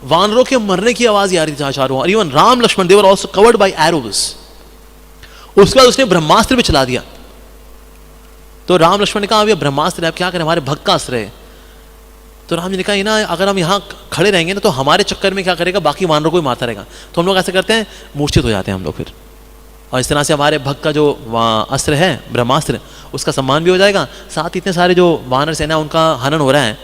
S1: वानरों के मरने की आवाज आ रही थी चारों ओर। Even Ram Lakshman they were also covered by arrows. उसके बाद उसने ब्रह्मास्त्र भी चला दिया। तो राम लक्ष्मण ने कहा अब ये ब्रह्मास्त्र है, अब क्या करें, हमारे भक्त का अस्त्र है। तो राम जी ने कहा ये ना, अगर हम यहाँ खड़े रहेंगे ना तो हमारे चक्कर में क्या करेगा, बाकी वानरों को ही मारता रहेगा। तो हम लोग ऐसे करते हैं, मूर्छित हो जाते हैं हम लोग फिर, और इस तरह से हमारे भक्त का जो अस्त्र है ब्रह्मास्त्र, उसका सम्मान भी हो जाएगा, साथ इतने सारे जो वानर सेना उनका हनन हो रहा है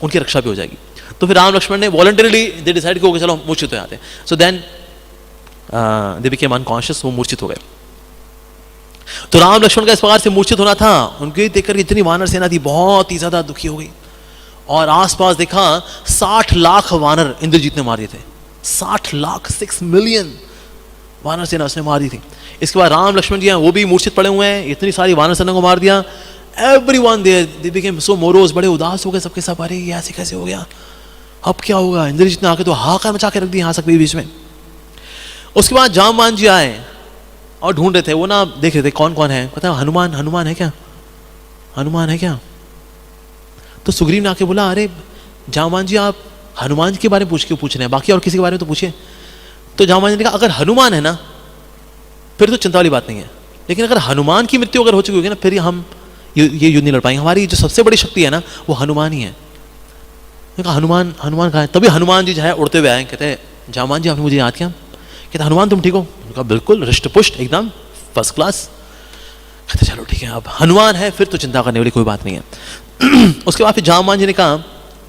S1: उनकी रक्षा भी हो जाएगी। तो फिर राम लक्ष्मण ने वॉलंटरीली दे डिसाइड किया चलो मूर्छित हो जाते हैं। So then they became unconscious, वो मूर्छित हो गए। तो राम लक्ष्मण का इस प्रकार से मूर्छित होना था, उनके देखकर इतनी वानर सेना थी बहुत ही ज्यादा दुखी हो गई। और आसपास देखा 60 लाख वानर इंद्रजीत ने मार दिए थे, 60 लाख, 6 मिलियन वानर सेना उसने मार दी थी। इसके बाद राम लक्ष्मण जी हैं वो भी मूर्छित पड़े हुए हैं, इतनी सारी वानर सेना को मार दिया। Everyone they became so morose, बड़े उदास हो गए सबके सब, अरे ये ऐसे कैसे हो गया, अब क्या होगा। इंद्रजीत ने आके तो हाहाकार मचा के रख दी यहाँ सकते बीच में। उसके बाद जामवान जी आए और ढूंढ रहे थे, वो ना देख रहे थे कौन कौन है, पता है हनुमान, हनुमान है क्या, हनुमान है क्या। तो सुग्रीव ने आके बोला अरे जामवान जी आप हनुमान जी के बारे में पूछ रहे हैं, बाकी और किसी के बारे में तो पूछिए। तो जामवान जी ने कहा अगर हनुमान है ना फिर तो चिंता वाली बात नहीं है, लेकिन अगर हनुमान की मृत्यु अगर हो चुकी होगी ना फिर हम ये युद्ध नहीं लड़ पाएंगे, हमारी जो सबसे बड़ी शक्ति है ना वो हनुमान ही है। कहा हनुमान, हनुमान कहाँ है। तभी हनुमान जी जो है उड़ते हुए आए, कहते जामवान जी आपने मुझे याद किया, कहते हनुमान तुम ठीक हो, कहा बिल्कुल हृष्ट पुष्ट एकदम फर्स्ट क्लास। कहते चलो ठीक है, अब हनुमान है फिर तो चिंता करने वाली कोई बात नहीं है। उसके बाद फिर जामवान जी ने कहा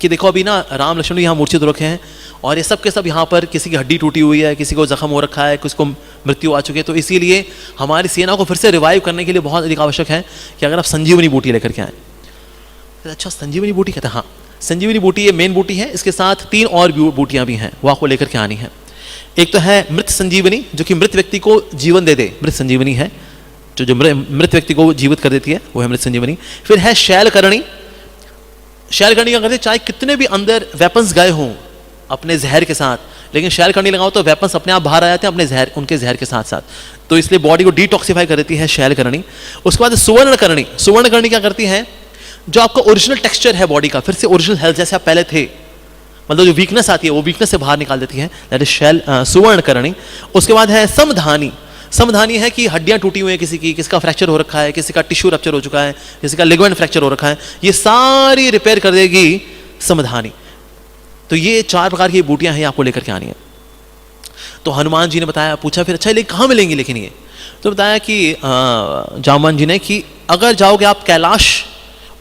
S1: कि देखो अभी ना राम लक्ष्मण यहाँ मूर्छित रखे हैं और ये सब के सब यहाँ पर किसी की हड्डी टूटी हुई है, किसी को जख्म हो रखा है, किसी को मृत्यु आ चुकी है, तो इसीलिए हमारी सेना को फिर से रिवाइव करने के लिए बहुत अधिक आवश्यक है कि अगर आप संजीवनी बूटी लेकर के आए। अच्छा संजीवनी बूटी, कहते हैं हाँ संजीवनी बूटी ये मेन बूटी है, इसके साथ 3 और बूटियां भी हैं, वो आपको लेकर के आनी है। एक तो है मृत संजीवनी जो कि मृत व्यक्ति को जीवन दे दे, मृत संजीवनी है जो मृत व्यक्ति को जीवित कर देती है, वो है मृत संजीवनी। फिर है शैलकर्णी। शैलकर्णी क्या करते चाहे कितने भी अंदर वेपन्स गए हों अपने जहर के साथ, लेकिन शैलकर्णी लगाओ तो वेपन्स अपने आप बाहर आ जाते हैं अपने जहर, उनके जहर के साथ साथ, तो इसलिए बॉडी को डिटॉक्सिफाई कर देती है शैलकर्णी। उसके बाद सुवर्णकर्णी। सुवर्णकर्णी क्या करती है, जो आपका ओरिजिनल टेक्सचर है बॉडी का फिर से ओरिजिनल हेल्थ जैसे आप पहले थे, मतलब जो वीकनेस आती है वो वीकनेस से बाहर निकाल देती है, दैट इज सुवर्णकर्णी। उसके बाद है समधानी। समधानी है कि हड्डियां टूटी हुई है किसी की, किसका फ्रैक्चर हो रखा है, किसी का टिश्यू रप्चर हो चुका है, किसी का लिगामेंट फ्रैक्चर हो रखा है, ये सारी रिपेयर कर देगी समधानी। तो ये 4 प्रकार की बूटियां हैं आपको लेकर के आनी है। तो हनुमान जी ने बताया, पूछा फिर अच्छा कहाँ मिलेंगी लेकिन ये, तो बताया कि जामवान जी ने कि अगर जाओगे आप कैलाश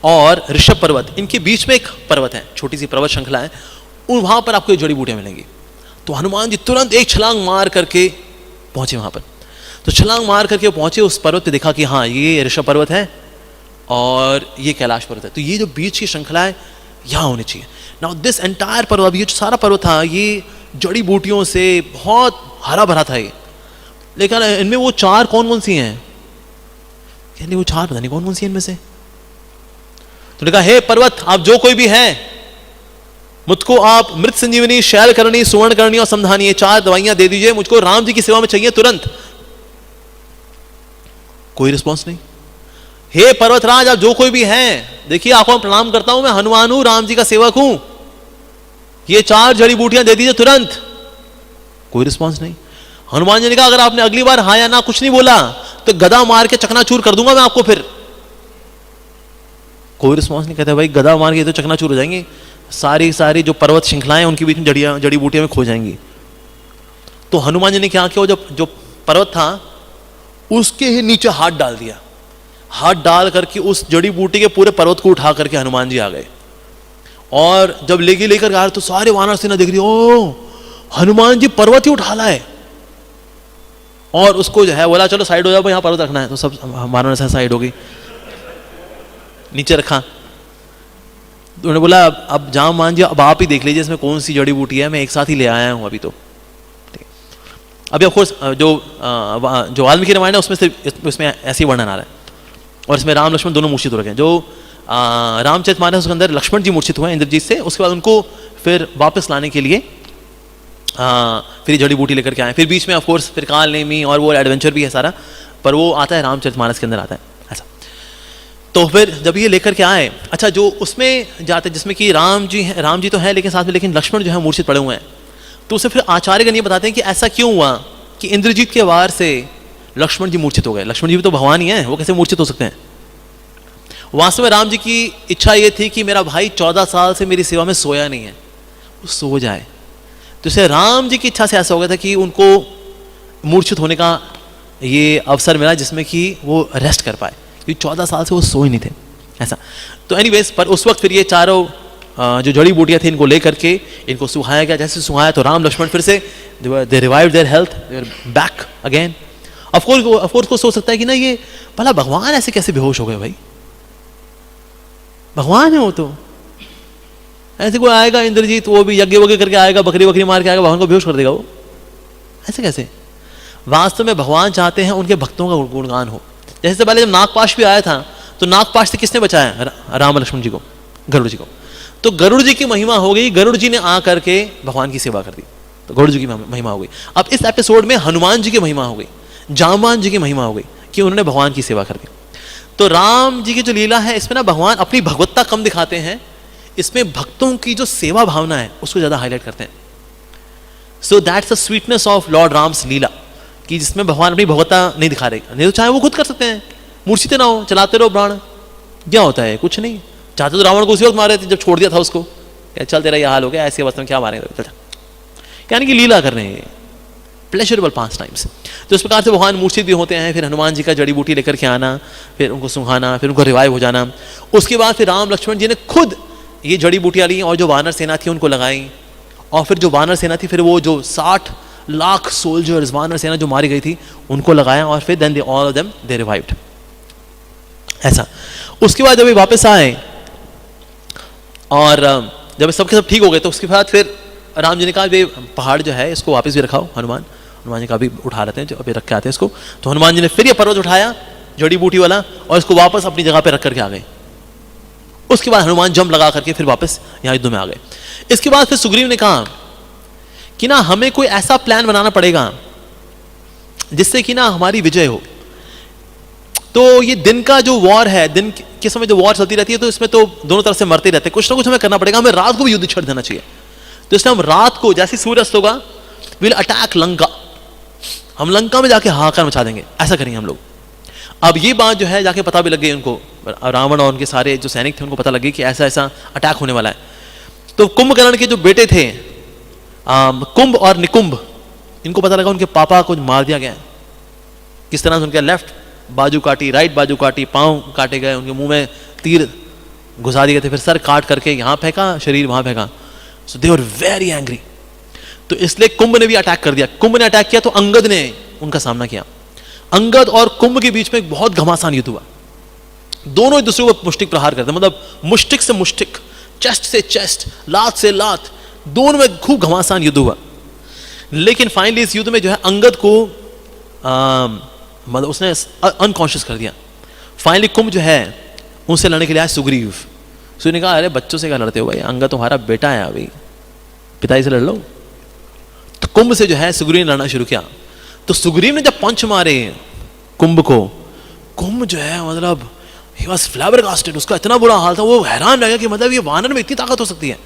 S1: और ऋषभ पर्वत, इनके बीच में एक पर्वत है, छोटी सी पर्वत श्रृंखला है, वहां पर आपको ये जड़ी बूटियां मिलेंगी। तो हनुमान जी तुरंत एक छलांग मार करके पहुंचे वहां पर। तो छलांग मार करके पहुंचे उस पर्वत पे, देखा कि हाँ ये ऋषभ पर्वत है और ये कैलाश पर्वत है, तो ये जो बीच की श्रृंखला है यहाँ होनी चाहिए। नाउ दिस एंटायर पर्वत, ये जो सारा पर्वत था ये जड़ी बूटियों से बहुत हरा भरा था ये, लेकिन इनमें वो चार कौन कौन सी हैं, कहने वो चार पता नहीं कौन कौन सी इनमें से। तो कहा हे पर्वत, आप जो कोई भी है मुझको आप मृत संजीवनी, शैल करणी, सुवर्ण करणी और समधानी, ये चार दवाइयां दे दीजिए, मुझको राम जी की सेवा में चाहिए तुरंत। कोई रिस्पॉन्स नहीं। हे पर्वतराज, आप जो कोई भी हैं, देखिए आपको प्रणाम करता हूं, मैं हनुमान हूं, राम जी का सेवक हूं, ये चार जड़ी बूटियां दे दीजिए तुरंत। कोई रिस्पॉन्स नहीं। हनुमान जी ने कहा अगर आपने अगली बार हाँ या ना कुछ नहीं बोला तो गदा मार के चकनाचूर कर दूंगा मैं आपको फिर। कोई रिस्पॉन्स नहीं। कहते भाई गदा मार के तो चकनाचूर हो जाएंगे, सारी जो पर्वत श्रृंखलाएं उनके बीच में जड़ी बूटियां में खो जाएंगी। तो हनुमान जी ने क्या किया, जो पर्वत था उसके ही नीचे हाथ डाल दिया, हाथ डाल करके उस जड़ी बूटी के पूरे पर्वत को उठा करके हनुमान जी आ गए। और जब लेकर आ रहे तो सारे वानर सेना देख रही, ओ हनुमान जी पर्वत ही उठा लाए। और उसको जो है बोला चलो साइड हो जाओ, यहां पर्वत रखना है, तो सब वानर से साइड हो गई, नीचे रखा। तो उन्होंने बोला अब जाम मान जी, अब आप ही देख लीजिए इसमें कौन सी जड़ी बूटी है, मैं एक साथ ही ले आया हूं अभी। तो अभी ऑफकोर्स जो वाल्मीकि रामायण है उसमें ऐसे ही वर्णन आ रहा है, और इसमें राम लक्ष्मण दोनों मूर्छित हो रखे हैं। जो रामचरितमानस उसके अंदर लक्ष्मण जी मूर्छित हुए इंद्रजीत से, उसके बाद उनको फिर वापस लाने के लिए फिर जड़ी बूटी लेकर के आए। फिर बीच में ऑफकोर्स फिर काल नेमी और वो एडवेंचर भी है सारा, पर वो आता है रामचरितमानस के अंदर आता है ऐसा। तो फिर जब ये लेकर के आए, अच्छा जो उसमें जाते जिसमें कि राम जी तो है लेकिन साथ में लेकिन लक्ष्मण जो है मूर्छित पड़े हुए हैं, तो उसे फिर आचार्यगण ये बताते हैं कि ऐसा क्यों हुआ कि इंद्रजीत के वार से लक्ष्मण जी मूर्छित हो गए। लक्ष्मण जी भी तो भगवान ही हैं, वो कैसे मूर्छित हो सकते हैं। वास्तव में राम जी की इच्छा ये थी कि मेरा भाई 14 साल से मेरी सेवा में सोया नहीं है, वो सो जाए। तो इसे राम जी की इच्छा से ऐसा हो गया था कि उनको मूर्छित होने का ये अवसर मिला जिसमें कि वो रेस्ट कर पाए, क्योंकि 14 साल से वो सो ही नहीं थे ऐसा। तो एनीवेज, पर उस वक्त फिर ये चारों जो जड़ी बूटियां थी इनको लेकर के इनको सुहाया गया। जैसे सुहाया तो राम लक्ष्मण फिर से they revived their health, they are back again. Of course को सोच सकता है कि ना ये भला भगवान ऐसे कैसे बेहोश हो गए, भाई भगवान है वो, तो ऐसे कोई आएगा इंद्रजीत, वो भी यज्ञ वज्ञ करके आएगा, बकरी मार के आएगा, भगवान को बेहोश कर देगा वो, ऐसे कैसे। वास्तव में भगवान चाहते हैं उनके भक्तों का गुणगान हो। जैसे पहले जब नागपाश भी आया था तो नागपाश से किसने बचाया, राम लक्ष्मण जी को, गरुड़ जी को। तो गरुड़ जी की महिमा हो गई, गरुड़ जी ने आकर के भगवान की सेवा कर दी, तो गरुड़ जी की महिमा हो गई। अब इस एपिसोड में हनुमान जी की महिमा हो गई, जामवान जी की महिमा हो गई कि उन्होंने भगवान की सेवा कर दी। तो राम जी की जो लीला है इसमें ना भगवान अपनी भगवत्ता कम दिखाते हैं, इसमें भक्तों की जो सेवा भावना है उसको ज्यादा हाईलाइट करते हैं। So that's the sweetness of lord Ram's leela, कि जिसमें भगवान अपनी भगवत्ता नहीं दिखा रहे, नहीं तो चाहे वो खुद कर सकते हैं, मूर्छित ना हो, चलाते रहो प्राण, क्या होता है कुछ नहीं। चाहते तो रावण को उसी वक्त मारे थे जब छोड़ दिया था उसको, चल तेरा ये हाल हो गया, ऐसी अवस्था में क्या मारेंगे, यानी कि लीला कर रहे हैं, प्लेजरेबल पास टाइम्स। तो इस प्रकार से भगवान मूर्छित भी होते हैं, फिर हनुमान जी का जड़ी बूटी लेकर के आना, फिर उनको सुहाना, फिर उनको रिवाइव हो जाना। उसके बाद फिर राम लक्ष्मण जी ने खुद ये जड़ी बूटियां ली और जो वानर सेना थी उनको लगाई, और फिर जो वानर सेना थी फिर वो जो 60 लाख सोल्जर्स वानर सेना जो मारी गई थी उनको लगाया, और फिर then they all of them they revived ऐसा। उसके बाद जब ये वापस आए और जब सबके सब ठीक हो गए, तो उसके बाद फिर राम जी ने कहा ये पहाड़ जो है इसको वापस भी रखाओ। हनुमान जी का भी उठा लेते हैं, जो अभी रख के आते हैं इसको। तो हनुमान जी ने फिर ये पर्वत उठाया जड़ी बूटी वाला और इसको वापस अपनी जगह पे रख करके आ गए। उसके बाद हनुमान जंप लगा करके फिर वापस यहाँ युद्ध में आ गए। इसके बाद फिर सुग्रीव ने कहा कि ना हमें कोई ऐसा प्लान बनाना पड़ेगा जिससे कि ना हमारी विजय हो। तो ये दिन का जो वॉर है, दिन के समय जो वॉर चलती रहती है, तो इसमें तो दोनों तरफ से मरते रहते हैं, कुछ ना कुछ हमें करना पड़ेगा, हमें रात को भी युद्ध छेड़ देना चाहिए। तो इसलिए हम रात को जैसे सूर्य अस्त होगा विल अटैक लंका, हम लंका में जाके हाहाकार मचा देंगे, ऐसा करेंगे हम लोग। अब ये बात जो है जाके पता भी लग गई उनको, रावण और उनके सारे जो सैनिक थे उनको पता लग गई कि ऐसा ऐसा अटैक होने वाला है। तो कुंभकर्ण के जो बेटे थे कुंभ और निकुंभ, इनको पता लगा उनके पापा को मार दिया गया है। किस तरह से उनके लेफ्ट बाजू काटी, राइट बाजू काटी, पांव काटे गए, उनके मुंह में तीर घुसा दिए गए थे, फिर सर काट करके यहाँ फेंका, शरीर वहां फेंका। सो दे वर वेरी एंग्री। तो इसलिए कुंभ ने भी अटैक कर दिया। कुंभ ने अटैक किया तो अंगद ने उनका सामना किया। अंगद और कुंभ के बीच में एक बहुत घमासान युद्ध हुआ। दोनों एक दूसरे को मुष्टिक प्रहार करते, मतलब मुष्टिक से मुष्टिक, चेस्ट से चेस्ट, लात से लात, दोनों में खूब घमासान युद्ध हुआ। लेकिन फाइनली इस युद्ध में जो है अंगद को मतलब उसने अनकॉन्शियस कर दिया। फाइनली कुंभ जो है उनसे लड़ने के लिए आया सुग्रीव। सुग्रीव ने कहा अरे बच्चों से क्या लड़ते हो भाई, अंगद तुम्हारा बेटा है, अभी पिताजी से लड़ लो। तो कुंभ से जो है सुग्रीव ने लड़ना शुरू किया। तो सुग्रीव ने जब पंच मारे कुंभ को, कुंभ जो है मतलब he was flabbergasted, उसका इतना बुरा हाल था, वो हैरान रह गया कि मतलब ये वानर में इतनी ताकत हो सकती है।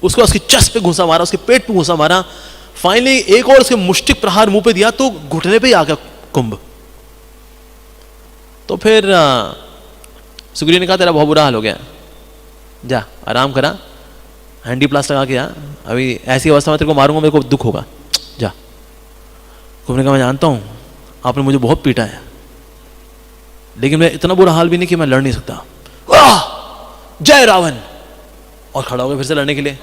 S1: उसको उसकी चेस्ट पे घुसा मारा, उसके पेट पे घुसा मारा। फाइनली एक और उसके मुष्टिक प्रहार मुंह पे दिया तो घुटने पे ही आ गया कुंभ। तो फिर सुग्रीव ने कहा तेरा बहुत बुरा हाल हो गया, जा आराम करा, हैंडी प्लास लगा के आ, अभी ऐसी अवस्था में तेरे को मारूंगा, मेरे को दुख होगा, जा। कुंभ ने कहा मैं जानता हूं आपने मुझे बहुत पीटा है, लेकिन मैं इतना बुरा हाल भी नहीं कि मैं लड़ नहीं सकता। वाह जय रावण, और खड़ा हो गया फिर से लड़ने के लिए।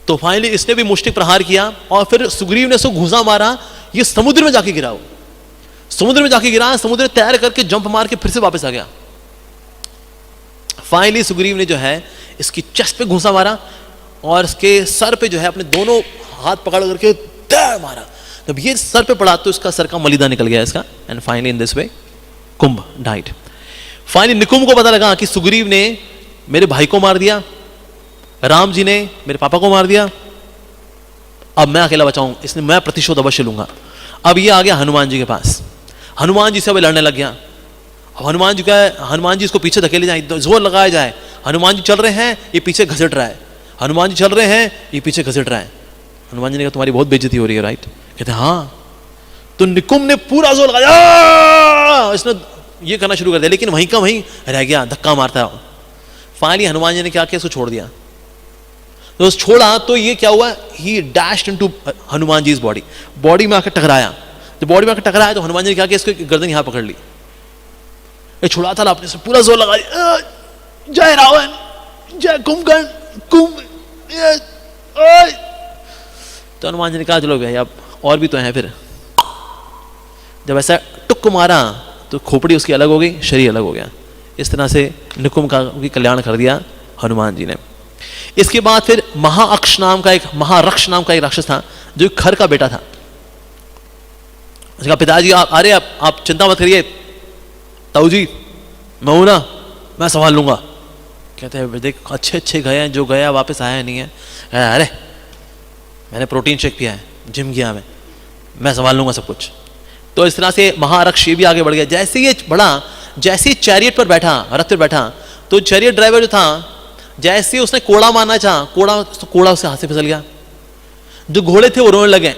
S1: तो फाइनली इसने भी मुष्टिक प्रहार किया और फिर सुग्रीव ने उसको घुसा मारा, ये समुद्र में जाके गिरा। वो समुद्र में जाके गिरा, समुद्र में तैर करके जंप मार के फिर से वापस आ गया। फाइनली सुग्रीव ने जो है इसकी चेस्ट पे घुसा मारा और इसके सर पे जो है अपने दोनों हाथ पकड़ करके तैर मारा। जब ये सर पे पड़ा तो इसका सर का मलिदा निकल गया इसका, and finally in this way Kumbh died. Finally Nikumbh को पता लगा कि सुग्रीव ने मेरे भाई को मार दिया, राम जी ने मेरे पापा को मार दिया, अब मैं अकेला बचाऊं, इसलिए मैं प्रतिशोध अवश्य लूंगा। अब ये आ गया हनुमान जी के पास, हनुमान जी से अब लड़ने लग गया। अब हनुमान जी इसको पीछे धकेले जाए, जोर लगाया जाए, हनुमान जी चल रहे हैं ये पीछे घसीट रहा है, हनुमान जी चल रहे हैं ये पीछे घसीट रहा है। हनुमान जी ने कहा तुम्हारी बहुत बेइज्जती हो रही है, राइट? कहते हाँ। तो निकुंभ ने पूरा जोर लगाया, इसने ये करना शुरू कर दिया, लेकिन वहीं का वहीं रह गया, धक्का मारता। फाइनली हनुमान जी ने क्या किया, इसको छोड़ दिया। तो छोड़ा तो ये क्या हुआ, ही dashed into Hanuman ji body में आकर टकराया। जब बॉडी में आकर टकराया तो हनुमान जी ने क्या किया, इसको गर्दन यहां पकड़ ली, ये छुड़ा था आपने, पूरा जोर लगा दिया, जय रावण, जय कुंभकर्ण, कुंभ। तो हनुमान जी ने कहा चलो भाई अब और भी तो हैं। फिर जब ऐसा टुक मारा तो खोपड़ी उसकी अलग हो गई, शरीर अलग हो गया। इस तरह से निकुंभ का भी कल्याण कर दिया हनुमान जी ने। इसके बाद फिर महारक्ष नाम का एक राक्षस था जो खर का बेटा था। उसका पिताजी अरे आप चिंता मत करिए ताऊ जी, मैं हूं ना, मैं संभाल लूंगा। कहते हैं देख अच्छे गए हैं, जो गया वापस आया नहीं है। अरे मैंने प्रोटीन शेक पिया है, जिम किया, मैं संभाल लूंगा सब कुछ। तो इस तरह से महारक्ष ये भी आगे बढ़ गया। जैसे ये बढ़ा, जैसे ही चैरियट पर बैठा, रथ पर बैठा, तो चैरियट ड्राइवर जो था जैसे उसने कोड़ा मारना चाहा, कोड़ा उसके हाथ से फिसल गया। जो घोड़े थे वो रोने लगे,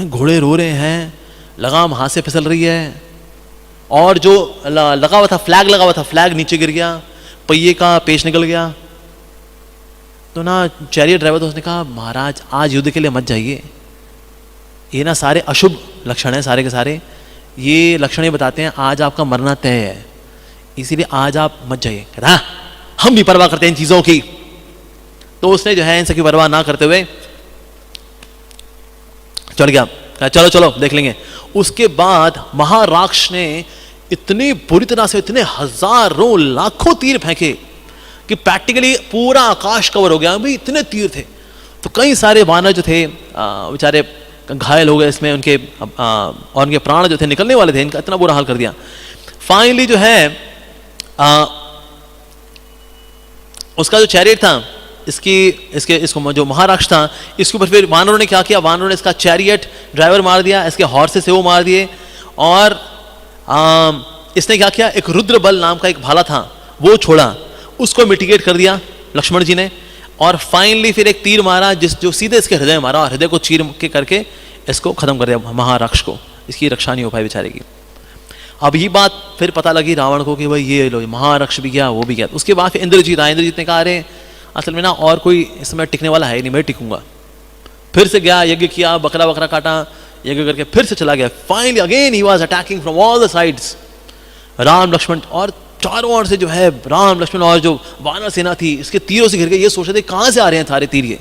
S1: घोड़े रो रहे हैं, लगाम हाथ से फिसल रही है, और जो लगा हुआ था फ्लैग लगा हुआ था, फ्लैग नीचे गिर गया, पहिए का पेच निकल गया। तो ना चैरियट ड्राइवर तो उसने कहा महाराज आज युद्ध के लिए मत जाइए, ये ना सारे अशुभ लक्षण हैं, सारे के सारे ये लक्षण ये बताते हैं आज आपका मरना तय है, इसीलिए आज आप मत जाइए। कहता हाँ, हम भी परवाह करते हैं इन चीजों की। तो उसने जो है इन सबकी परवाह ना करते हुए चढ़ गया, कहा चलो चलो देख लेंगे। उसके बाद महाराक्ष ने इतनी बुरी तरह से इतने हजारों लाखों तीर फेंके कि प्रैक्टिकली पूरा आकाश कवर हो गया। अभी इतने तीर थे तो कई सारे वानर जो थे बेचारे घायल हो गए इसमें, उनके और उनके प्राण जो थे निकलने वाले थे, इनका इतना बुरा हाल कर दिया। फाइनली जो है उसका जो चैरियट था, इसको जो महाराक्ष था, इसके ऊपर फिर वानरों ने क्या किया, वानरों ने इसका चैरियट ड्राइवर मार दिया, इसके हॉर्सेस से वो मार दिए, और इसने क्या किया, एक रुद्र बल नाम का एक भाला था वो छोड़ा, उसको मिटिगेट कर दिया लक्ष्मण जी ने। और फाइनली फिर एक तीर मारा जो सीधे इसके हृदय में मारा, और हृदय को चीर के करके इसको खत्म कर दिया महाराक्ष को, इसकी रक्षा नहीं हो पाई बेचारे की। अब ये बात फिर पता लगी रावण को कि भाई ये लो महारक्ष भी गया, वो भी गया। उसके बाद फिर इंद्रजीत आया, इंद्रजीत ने कहा अरे असल में ना और कोई इस समय टिकने वाला है नहीं, मैं टिकूंगा। फिर से गया, यज्ञ किया, बकरा बकरा काटा, यज्ञ करके फिर से चला गया। Finally again he was attacking from all the sides, Ram Lakshman, और चारों ओर से जो है राम लक्ष्मण और जो वानर सेना थी इसके तीरों से घिर गए। ये सोच रहे थे कहां से आ रहे हैं सारे तीर ये।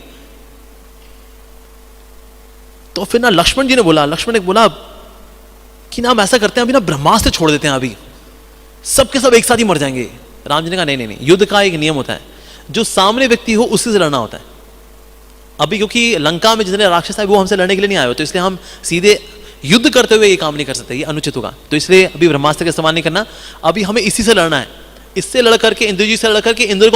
S1: तो फिर ना लक्ष्मण जी ने बोला कि ना हम ऐसा करते हैं, अभी ना ब्रह्मास्त्र छोड़ देते हैं, अभी सबके सब एक साथ ही मर जाएंगे। राम जी ने कहा नहीं, युद्ध का एक नियम होता है, जो सामने व्यक्ति हो उससे से लड़ना होता है। अभी क्योंकि लंका में जितने राक्षस है वो हमसे लड़ने के लिए नहीं आए हो, तो इसलिए हम सीधे युद्ध करते हुए ये काम नहीं कर सकते, ये अनुचित होगा। तो इसलिए अभी ब्रह्मास्त्र का इस्तेमाल नहीं करना, अभी हमें इसी से लड़ना है। इससे लड़ करके, इंद्रजीत से लड़ करके इंद्रजीत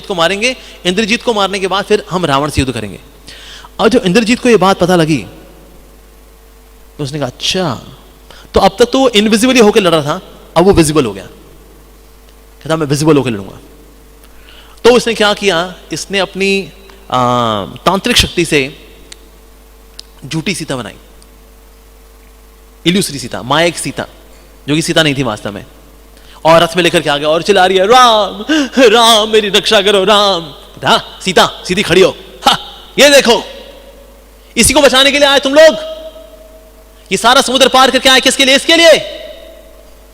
S1: को मारेंगे। इंद्रजीत को मारने के बाद फिर हम रावण से युद्ध करेंगे। और जो इंद्रजीत को ये बात पता लगी तो उसने कहा अच्छा, तो अब तक तो वो इनविजिबली होकर लड़ रहा था, अब वो विजिबल हो गया, कहता मैं विजिबल होकर लड़ूंगा। तो उसने क्या किया, इसने अपनी तांत्रिक शक्ति से झूठी सीता बनाई, इल्यूसरी सीता, मायक सीता, जो कि सीता नहीं थी वास्तव में, और रथ में लेकर के आ गया और चिल्ला रही है राम राम मेरी रक्षा करो राम। हाँ सीता सीधी खड़ी हो, हाँ ये देखो इसी को बचाने के लिए आए तुम लोग, ये सारा समुद्र पार करके आए किसके लिए, इसके लिए,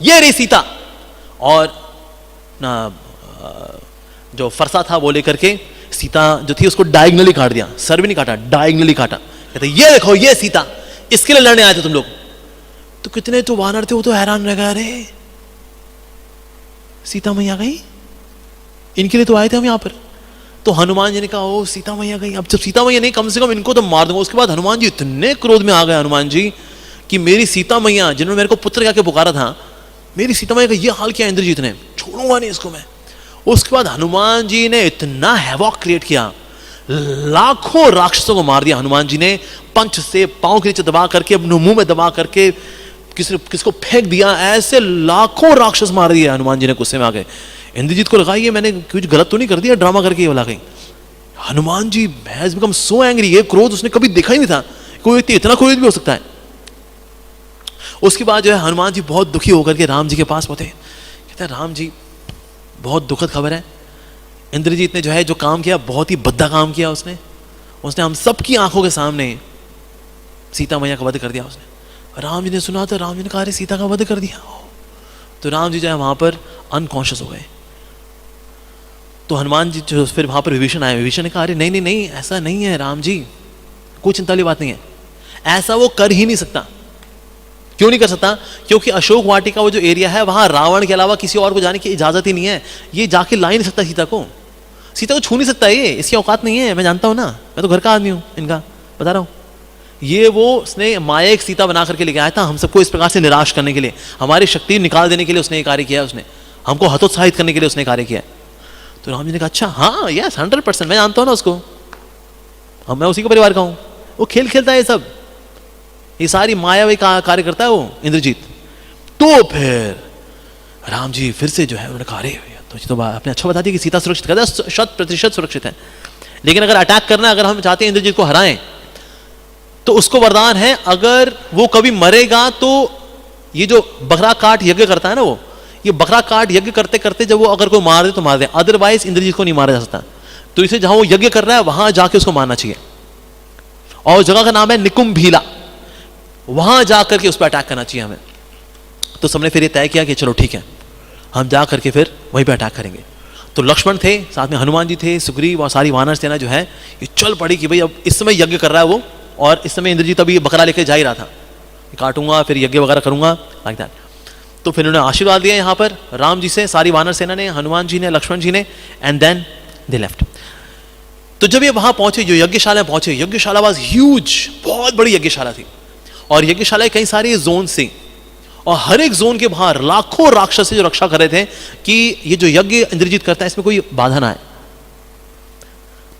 S1: ये रही सीता। और ना जो फरसा था वो लेकर के सीता जो थी उसको डायगनली काट दिया, सर भी नहीं काटा, डायगनली काटा। कहते ये देखो ये सीता, इसके लिए लड़ने आए थे तुम लोग। तो कितने तो वानर थे वो तो हैरान रह गए, अरे सीता मैया गई, इनके लिए तो आए थे हम यहां पर। तो हनुमान जी ने कहा ओ सीता मैया गई, अब जब सीता मैया नहीं, कम से कम इनको तो मार दूंगा। उसके बाद हनुमान जी इतने क्रोध में आ गए, हनुमान जी कि मेरी सीता मैया जिन्होंने मेरे को पुत्र कहकर पुकारा था, मेरी सीता मैया का ये हाल किया इंद्रजीत ने, छोड़ूंगा नहीं इसको मैं। उसके बाद हनुमान जी ने इतना हैवॉक क्रिएट किया, लाखों राक्षसों को मार दिया हनुमान जी ने, पंच से पांव के नीचे दबा करके, अपने मुंह में दबा करके किसको फेंक दिया, ऐसे लाखों राक्षस मार दिए हनुमान जी ने गुस्से में आ गए। इंद्रजीत को लगा ये मैंने कुछ गलत तो नहीं कर दिया ड्रामा करके, ये वाला कहीं। Hanuman ji has become so angry, ये क्रोध उसने कभी देखा ही नहीं था, कोई व्यक्ति इतना क्रोधित भी हो सकता है। उसके बाद जो है हनुमान जी बहुत दुखी होकर के राम जी के पास पहुंचे, कहते हैं राम जी बहुत दुखद खबर है, इंद्रजीत ने जो है जो काम किया बहुत ही भद्दा काम किया, उसने हम सबकी आंखों के सामने सीता मैया का वध कर दिया उसने। राम जी ने सुना तो राम जी ने कहा अरे सीता का वध कर दिया। तो राम जी जो है वहां पर अनकॉन्शियस हो गए। तो हनुमान जी जो फिर वहां पर विभीषण आए, विभीषण ने कहा अरे नहीं नहीं नहीं ऐसा नहीं है राम जी, कोई चिंता वाली बात नहीं है, ऐसा वो कर ही नहीं सकता। क्यों नहीं कर सकता, क्योंकि अशोक वाटिका वो जो एरिया है वहां रावण के अलावा किसी और को जाने की इजाजत ही नहीं है, ये जाके ला ही नहीं सकता सीता को छू नहीं सकता, ये इसकी औकात नहीं है, मैं जानता हूं ना, मैं तो घर का आदमी हूं इनका, बता रहा हूं। ये वो उसने माया एक सीता बना करके लेके आया था, हम सबको इस प्रकार से निराश करने के लिए, हमारी शक्ति निकाल देने के लिए उसने ये कार्य किया, उसने हमको हतोत्साहित करने के लिए उसने कार्य किया। तो राम जी ने कहा अच्छा हाँ यस 100%, मैं जानता हूं ना उसको, अब मैं उसी के परिवार का हूं, वो खेल खेलता है ये सब, ये सारी मायावी कार्य करता है वो इंद्रजीत। तो फिर राम जी फिर से जो है उन्होंने कहा अरे तो आपने अच्छा बता दिया कि सीता सुरक्षित, कहता है 100% सुरक्षित है, लेकिन अगर अटैक करना, अगर हम चाहते हैं इंद्रजीत को हराएं तो उसको वरदान है, अगर वो कभी मरेगा तो ये जो बकरा काट यज्ञ करता है ना, वो ये बकरा काट यज्ञ करते करते जब वो अगर कोई मार दे तो मार दे, अदरवाइज इंद्रजीत को नहीं मारा जा सकता। तो इसे जहां वो यज्ञ कर रहा है वहां जाके उसको मारना चाहिए, और जगह का नाम है निकुंभीला, वहां जाकर के उस पर अटैक करना चाहिए हमें। तो सबने फिर ये तय किया कि चलो ठीक है हम जा करके फिर वहीं पे अटैक करेंगे। तो लक्ष्मण थे, साथ में हनुमान जी थे, सुग्रीव और सारी वानर सेना जो है ये चल पड़ी कि भाई अब इस समय यज्ञ कर रहा है वो, और इस समय इंद्रजीत अभी बकरा लेके जा ही रहा था, काटूंगा फिर यज्ञ वगैरह करूंगा लाइक दैट। तो फिर उन्होंने आशीर्वाद दिया यहाँ पर राम जी से, सारी वानर सेना ने, हनुमान जी ने, लक्ष्मण जी ने, एंड देन दे लेफ्ट। तो जब ये वहां पहुंचे, जो यज्ञशाला पहुंचे, यज्ञशाला वाज ह्यूज, बहुत बड़ी यज्ञशाला थी, और यज्ञशाला कई सारे जोन से, और हर एक जोन के बाहर लाखों राक्षस जो रक्षा कर रहे थे कि ये जो यज्ञ इंद्रजीत करता है इसमें कोई बाधा ना आए।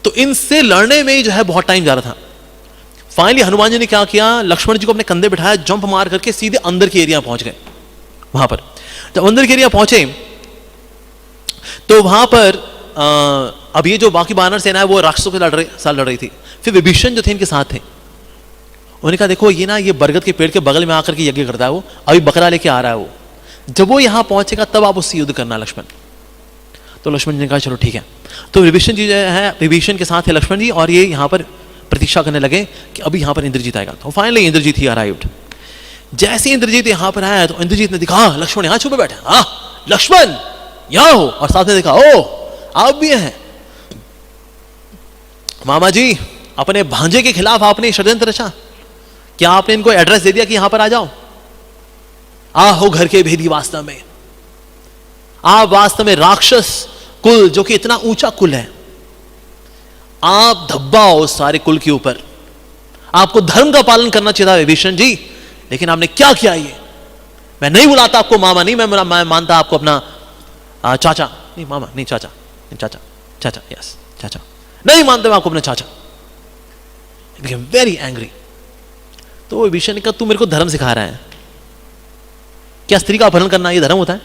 S1: तो इनसे लड़ने में ही जो है बहुत टाइम जा रहा था। फाइनली हनुमान जी ने क्या किया, लक्ष्मण जी को अपने कंधे बिठाया, जंप मार करके सीधे अंदर के एरिया पहुंच गए। वहां पर जब अंदर के एरिया पहुंचे तो वहां पर अब ये जो बाकी वानर सेना है वो राक्षसों के साथ लड़ रही थी। फिर विभीषण जो थे इनके साथ थे, उन्होंने कहा देखो ये ना ये बरगद के पेड़ के बगल में आकर के यज्ञ करता है, वो अभी बकरा लेके आ रहा है, वो जब वो यहां पहुंचेगा तब आप उससे युद्ध करना लक्ष्मण। तो लक्ष्मण जी ने कहा चलो ठीक है। तो विभीषण जी जो है, विभीषण के साथ है लक्ष्मण जी, और ये यहां पर प्रतीक्षा करने लगे कि अभी यहां पर इंद्रजीत आएगा। तो फाइनली इंद्रजीत ही अराइव्ड। जैसे इंद्रजीत यहां पर आया तो इंद्रजीत ने दिखा लक्ष्मण यहां छुपे बैठे, हाँ लक्ष्मण यहां हो, और साथ में देखा, ओ आप भी हैं मामा जी, अपने भांजे के खिलाफ आपने षड्यंत्र रचा, क्या आपने इनको एड्रेस दे दिया कि यहां पर आ जाओ? हो घर के भेदी, वास्तव में आप वास्तव में राक्षस कुल, जो कि इतना ऊंचा कुल है, आप धब्बा हो उस सारे कुल के ऊपर। आपको धर्म का पालन करना चाहिए था विभीषण जी, लेकिन आपने क्या किया? ये मैं नहीं बुलाता आपको मामा, नहीं मैं मानता आपको अपना चाचा, नहीं मामा नहीं, चाचा नहीं, चाचा चाचा, यस चाचा, नहीं मानते मैं आपको अपना चाचा। Very angry. तो विभीषण ने कहा तू मेरे को धर्म सिखा रहा है क्या? स्त्री का अपहरण करना ये धर्म होता है?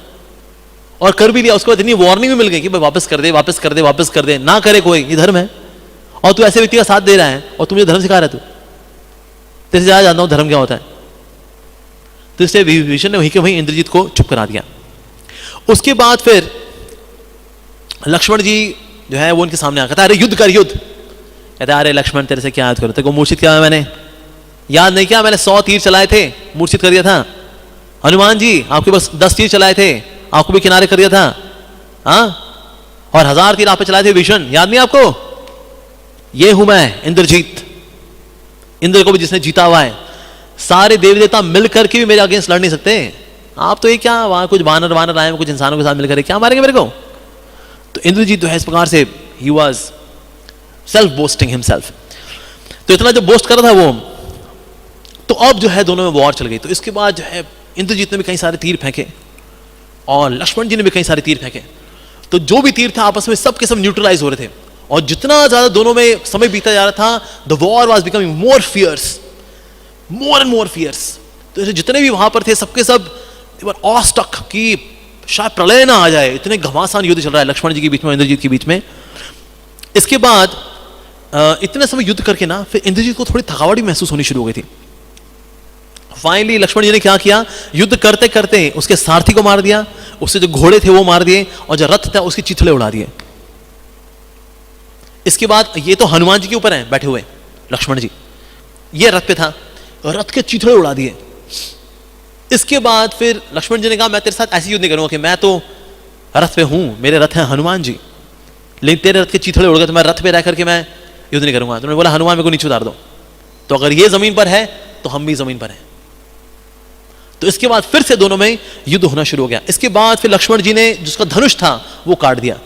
S1: और कर भी लिया। उसके बाद इतनी वार्निंग भी मिल गई कि भाई वापस कर दे, वापस कर दे, वापस कर दे, ना करे कोई, ये धर्म है। और तू ऐसे व्यक्ति का साथ दे रहा है और तू मुझे धर्म सिखा रहा है, तू तेरे से ज्यादा जानता हूं धर्म क्या होता है। तो इसलिए विभीषण ने वहीं के वहीं इंद्रजीत को चुप करा दिया। उसके बाद फिर लक्ष्मण जी जो है वो उनके सामने आकर, अरे युद्ध कर, युद्ध। कहते अरे लक्ष्मण तेरे से क्या याद करो, तेरे को मूर्छित किया मैंने, याद नहीं क्या? मैंने 100 तीर चलाए थे, मूर्छित कर दिया था। हनुमान जी आपके पास 10 तीर चलाए थे, आपको भी किनारे कर दिया था। और 1000 तीर आप पे चलाए थे विभीषण, याद नहीं आपको? ये हूं मैं इंद्रजीत, इंद्र को भी जिसने जीता हुआ है। सारे देवी देवता मिलकर के भी मेरे अगेंस्ट लड़ नहीं सकते। आप तो ये क्या, वहां कुछ वानर वानर आए, कुछ इंसानों के साथ मिलकर क्या मारेंगे मेरे को? तो इंद्रजीत जो है इस प्रकार से he was self boasting himself. तो इतना जब बोस्ट कर रहा था वो, तो अब जो है दोनों में वॉर चल गई। तो इसके बाद जो है इंद्रजीत ने भी कई सारे तीर फेंके और लक्ष्मण जी ने भी कई सारे तीर फेंके। तो जो भी तीर था आपस में सब के सब न्यूट्रलाइज हो रहे थे, और जितना ज्यादा दोनों में समय बीता जा रहा था, the war was becoming more fierce, more and more fierce. तो जितने भी वहां पर थे सबके सब दे वर ऑस्टक कि शायद प्रलय ना आ जाए, इतने घमासान युद्ध चल रहा है लक्ष्मण जी के बीच में, इंद्रजीत के बीच में। इसके बाद इतने समय युद्ध करके ना फिर इंद्रजीत को थोड़ी थकावट भी महसूस होनी शुरू हो गई थी। फाइनली लक्ष्मण जी ने क्या किया, युद्ध करते करते उसके सारथी को मार दिया, उससे जो घोड़े थे वो मार दिए, और जो रथ था उसके चिथड़े उड़ा दिए। इसके बाद ये तो हनुमान जी के ऊपर हैं बैठे हुए लक्ष्मण जी, ये रथ पे था, रथ के चिथड़े उड़ा दिए। इसके बाद फिर लक्ष्मण जी ने कहा मैं तेरे साथ ऐसे युद्ध नहीं करूंगा कि मैं तो रथ पे हूं, मेरे रथ हैं हनुमान जी, लेकिन तेरे रथ के चिथड़े उड़ गए तो मैं रथ पे रह करके मैं युद्ध नहीं करूंगा। तो उन्होंने बोला हनुमान मेरे को नीचे उतार दो, तो अगर ये जमीन पर है तो हम भी जमीन पर हैं। तो इसके बाद फिर से दोनों में युद्ध होना शुरू हो गया। इसके बाद फिर लक्ष्मण जी ने जिसका धनुष था वो काट दिया।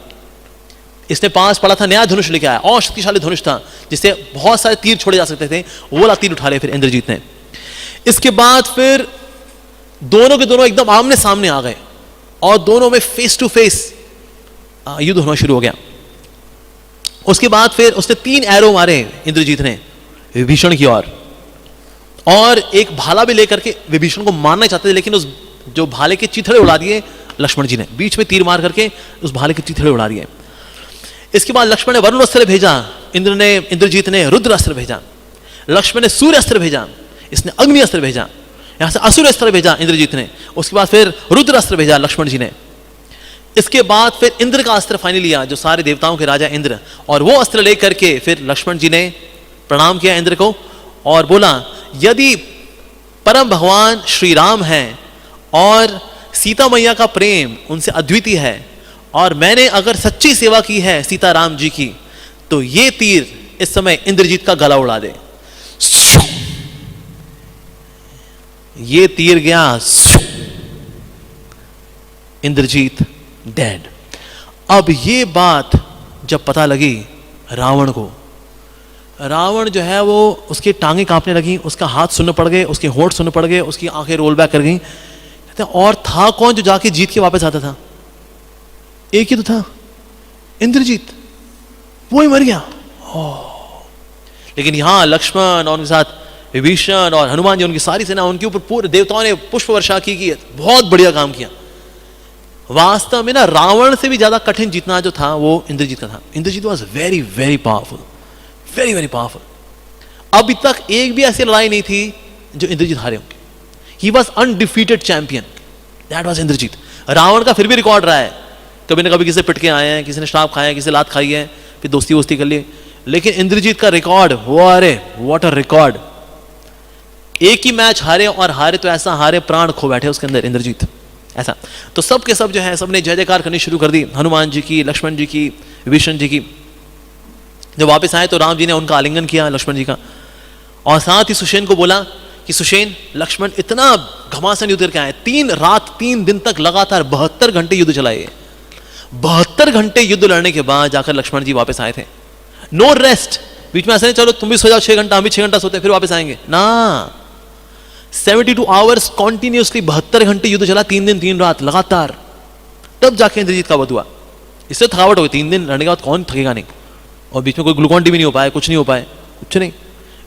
S1: इसने पास पड़ा था नया धनुष लेके आया, और शक्तिशाली धनुष था जिससे बहुत सारे तीर छोड़े जा सकते थे, वो वाला तीर उठा ले फिर इंद्रजीत ने। इसके बाद फिर दोनों के दोनों एकदम आमने सामने आ गए और दोनों में फेस टू फेस युद्ध होना शुरू हो गया। उसके बाद फिर उसने 3 एरो मारे इंद्रजीत ने विभीषण की ओर, और एक भाला भी लेकर के विभीषण को मारना चाहते थे, लेकिन उस जो भाले के चिथड़े उड़ा दिए लक्ष्मण जी ने, बीच में तीर मार करके उस भाले के चिथड़े उड़ा दिए। इसके बाद लक्ष्मण ने वरुण अस्त्र भेजा, इंद्रजीत ने रुद्र अस्त्र भेजा, लक्ष्मण ने सूर्य अस्त्र भेजा, इसने अग्नि अस्त्र भेजा, यहां से असुर अस्त्र भेजा इंद्रजीत ने, उसके बाद फिर रुद्र अस्त्र भेजा लक्ष्मण जी ने। इसके बाद फिर इंद्र का अस्त्र फाइनली लिया, जो सारे देवताओं के राजा इंद्र, और वो अस्त्र लेकर के फिर लक्ष्मण जी ने प्रणाम किया इंद्र को और बोला यदि परम भगवान श्री राम हैं और सीता मैया का प्रेम उनसे अद्वितीय है, और मैंने अगर सच्ची सेवा की है सीता राम जी की, तो ये तीर इस समय इंद्रजीत का गला उड़ा दे। ये तीर गया, इंद्रजीत डेड। अब ये बात जब पता लगी रावण को, रावण जो है वो उसकी टांगें कांपने लगी, उसका हाथ सुन्न पड़ गए, उसके होंठ सुन्न पड़ गए, उसकी आंखें रोल बैक कर गई। कहते और था कौन जो जाके जीत के वापस आता था? एक ही तो था, इंद्रजीत, वो ही मर गया। लेकिन यहां लक्ष्मण और उनके साथ विभीषण और हनुमान जी, उनकी सारी सेना, उनके ऊपर पूरे देवताओं ने पुष्प वर्षा की बहुत बढ़िया काम किया। वास्तव में ना रावण से भी ज्यादा कठिन जीतना जो था वो इंद्रजीत का था। Indrajit was very very powerful, very very powerful. अभी तक एक भी ऐसी लड़ाई नहीं थी जो इंद्रजीत हारे होंगे। He was undefeated champion, that was Indrajit. Ravan का फिर भी रिकॉर्ड रहा है, कभी ना कभी किसी से पिट के आए हैं, किसी ने श्राप खाया है, किसी लात खाई है, फिर दोस्ती वोस्ती कर ली, लेकिन इंद्रजीत का रिकॉर्ड वो, अरे व्हाट अ रिकॉर्ड। एक ही मैच हारे, और हारे तो ऐसा हारे प्राण खो बैठे उसके अंदर इंद्रजीत। ऐसा। तो सब के सब जो है सबने जय जयकार करनी शुरू कर दी, हनुमान जी की, लक्ष्मण जी की, विभीषण जी की। जब वापस आए तो राम जी ने उनका आलिंगन किया लक्ष्मण जी का, और साथ ही सुषेण को बोला कि सुषेण, लक्ष्मण इतना घमासान युद्ध करके आए, 3 रात 3 दिन तक लगातार 72 घंटे युद्ध चलाए। 72 घंटे युद्ध लड़ने के बाद जाकर लक्ष्मण जी वापस आए थे। नो रेस्ट, बीच में ऐसा नहीं चलो तुम भी सो जाओ 6 घंटा, हम भी 6 घंटा सोते फिर वापस आएंगे ना। 72 आवर्स कॉन्टिन्यूसली 72 घंटे युद्ध चला, 3 दिन 3 रात लगातार, तब जाके इंद्रजीत का वध हुआ। इससे थकावट हो गई, 3 दिन लड़ने के बाद कौन थकेगा नहीं, और बीच में कोई ग्लूकॉन डी भी नहीं हो पाया, कुछ नहीं हो पाए, कुछ नहीं।